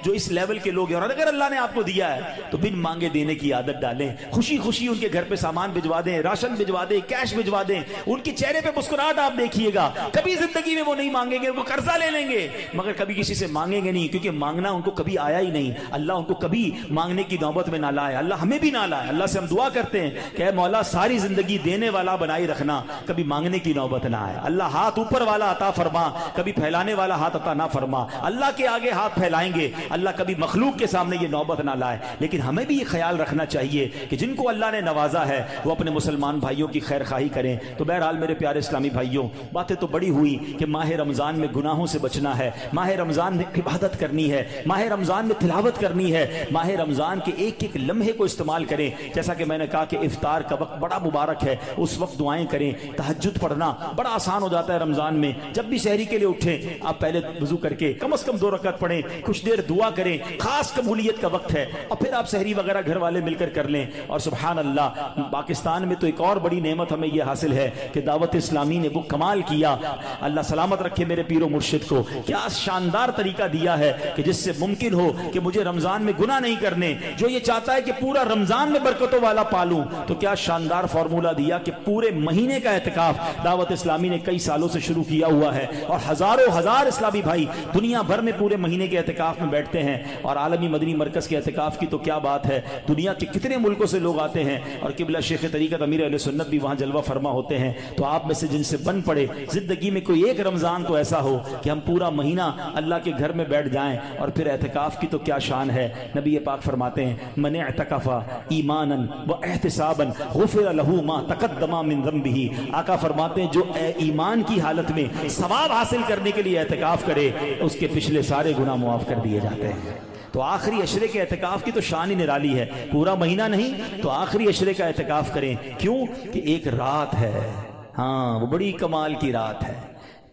جو اس لیول کے لوگ ہیں، اور اگر اللہ نے آپ کو دیا ہے تو بن مانگے دینے کی عادت ڈالیں۔ خوشی خوشی ان کے گھر پہ سامان بھجوا دیں، راشن بھجوا دیں، کیش بھجوا دیں، ان کے چہرے پہ مسکراہٹ آپ دیکھیے گا۔ کبھی زندگی میں وہ نہیں مانگیں گے، وہ قرضہ لے لیں گے مگر کبھی کسی سے مانگیں گے نہیں، کیونکہ مانگنا ان کو کبھی آیا ہی نہیں۔ اللہ ان کو کبھی مانگنے کی نوبت میں نہ لائے، اللہ ہمیں بھی نہ لائے۔ اللہ سے ہم دعا کرتے ہیں کہ اے مولا ساری زندگی دینے والا بنائی رکھنا، کبھی مانگنے کی نوبت نہ آئے۔ اللہ ہاتھ اوپر والا عطا فرما، کبھی پھیلانے والا ہاتھ عطا نہ فرما۔ اللہ کے آگے ہاتھ پھیلائیں گے، اللہ کبھی مخلوق کے سامنے یہ نوبت نہ لائے۔ لیکن ہمیں بھی یہ خیال رکھنا چاہیے کہ جن کو اللہ نے نوازا ہے وہ اپنے مسلمان بھائیوں کی خیر خواہی کریں۔ تو بہرحال میرے پیارے اسلامی بھائیوں، باتیں تو بڑی ہوئی کہ ماہ رمضان میں گناہوں سے بچنا ہے، ماہ رمضان میں عبادت کرنی ہے، ماہ رمضان میں تلاوت کرنی ہے، ماہ رمضان کے ایک ایک لمحے کو استعمال کریں۔ جیسا کہ میں نے کہا کہ افطار کا وقت بڑا مبارک ہے، اس وقت دعائیں کریں۔ تہجد پڑھنا بڑا آسان ہو جاتا ہے رمضان میں، جب بھی سحری کے لیے اٹھیں آپ پہلے وضو کر کے کم از کم 2 رکعت پڑھیں، کچھ دیر دعا کریں، خاص قبولیت کا وقت ہے، اور پھر آپ سحری وغیرہ گھر والے مل کر لیں۔ اور سبحان اللہ، پاکستان میں تو ایک اور بڑی نعمت ہمیں یہ حاصل ہے کہ دعوت اسلامی نے وہ کمال کیا، اللہ سلامت رکھے میرے پیر و مرشد کو، کیا شاندار طریقہ دیا ہے کہ جس سے ممکن ہو کہ مجھے رمضان میں گناہ نہیں کرنے۔ جو یہ چاہتا ہے کہ پورا رمضان میں برکتوں والا پالوں تو کیا شاندار فارمولہ دیا کہ پورے مہینے کا اعتکاف دعوت اسلامی نے کئی سالوں سے شروع کیا ہوا ہے، اور ہزاروں ہزار اسلامی بھائی دنیا بھر میں پورے مہینے کے اعتکاف میں بیٹھتے ہیں۔ اور عالمی مدنی مرکز کے اعتکاف کی تو کیا بات ہے، دنیا کے کتنے ملکوں سے لوگ آتے ہیں، اور قبلہ شیخ طریقت امیر اہل سنت بھی وہاں جلوہ فرما ہوتے ہیں۔ تو آپ میں سے جن سے بن پڑے زندگی میں کوئی ایک رمضان تو ایسا ہو کہ ہم پورا مہینہ اللہ کے گھر میں بیٹھ جائیں۔ اور پھر اعتکاف کی تو کیا شان ہے، نبی پاک فرماتے ہیں من اعتکف ایمانا واحتسابا غفر له ما تقدم من ذنبه۔ آقا فرماتے ہیں جو ایمان کی حالت میں ثواب حاصل کرنے کے لیے اعتکاف کرے اس کے پچھلے سارے گناہ معاف کر دیے جاتے ہیں۔ تو آخری عشرے کے اعتکاف کی تو شان ہی نرالی ہے، پورا مہینہ نہیں تو آخری عشرے کا اعتکاف کریں۔ کیوں کہ ایک رات ہے، ہاں وہ بڑی کمال کی رات ہے۔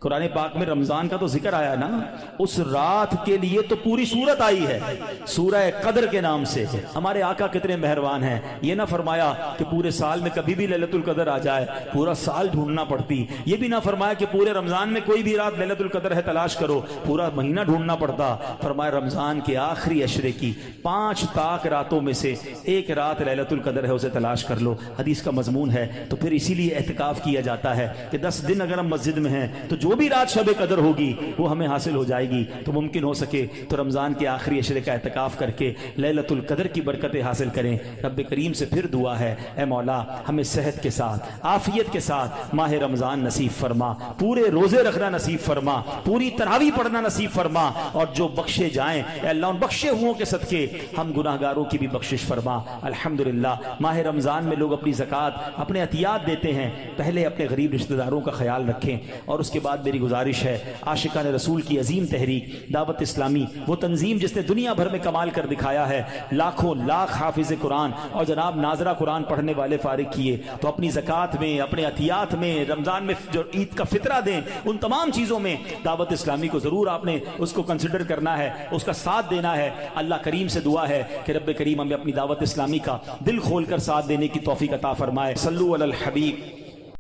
قرآن پاک میں رمضان کا تو ذکر آیا نا، اس رات کے لیے تو پوری سورت آئی ہے سورہ قدر کے نام سے۔ ہمارے آقا کتنے مہربان ہیں، یہ نہ فرمایا کہ پورے سال میں کبھی بھی لیلۃ القدر آ جائے، پورا سال ڈھونڈنا پڑتی۔ یہ بھی نہ فرمایا کہ پورے رمضان میں کوئی بھی رات لیلۃ القدر ہے تلاش کرو، پورا مہینہ ڈھونڈنا پڑتا۔ فرمایا رمضان کے آخری عشرے کی 5 طاق راتوں میں سے ایک رات لیلۃ القدر ہے، اسے تلاش کر لو۔ حدیث کا مضمون ہے۔ تو پھر اسی لیے اعتکاف کیا جاتا ہے کہ 10 دن اگر ہم مسجد میں ہیں تو جو بھی رات شب قدر ہوگی وہ ہمیں حاصل ہو جائے گی۔ تو ممکن ہو سکے تو رمضان کے آخری عشرے کا اعتکاف کر کے لیلۃ القدر کی برکتیں حاصل کریں۔ رب کریم سے پھر دعا ہے، اے مولا ہمیں صحت کے ساتھ عافیت کے ساتھ ماہ رمضان نصیب فرما، پورے روزے رکھنا نصیب فرما، پوری تراویح پڑھنا نصیب فرما، اور جو بخشے جائیں اے اللہ ان بخشے ہوں کے صدقے ہم گناہ گاروں کی بھی بخشش فرما۔ الحمدللہ ماہ رمضان میں لوگ اپنی زکوٰۃ اپنے عطیات دیتے ہیں، پہلے اپنے غریب رشتہ داروں کا خیال رکھیں۔ اور اس کے بعد میری گزارش ہے، عاشقان رسول کی عظیم تحریک دعوت اسلامی، وہ تنظیم جس نے دنیا بھر میں کمال کر دکھایا ہے، لاکھوں لاکھ حافظ قرآن اور جناب ناظرہ قرآن پڑھنے والے فارغ کیے، تو اپنی زکوٰۃ میں اپنے عطیات میں رمضان میں جو عید کا فطرہ دیں، ان تمام چیزوں میں دعوت اسلامی کو ضرور آپ نے اس کو کنسیڈر کرنا ہے، اس کا ساتھ دینا ہے۔ اللہ کریم سے دعا ہے کہ رب کریم ہمیں اپنی دعوت اسلامی کا دل کھول کر ساتھ دینے کی توفیق عطا فرمائے۔ صلو علی الحبیب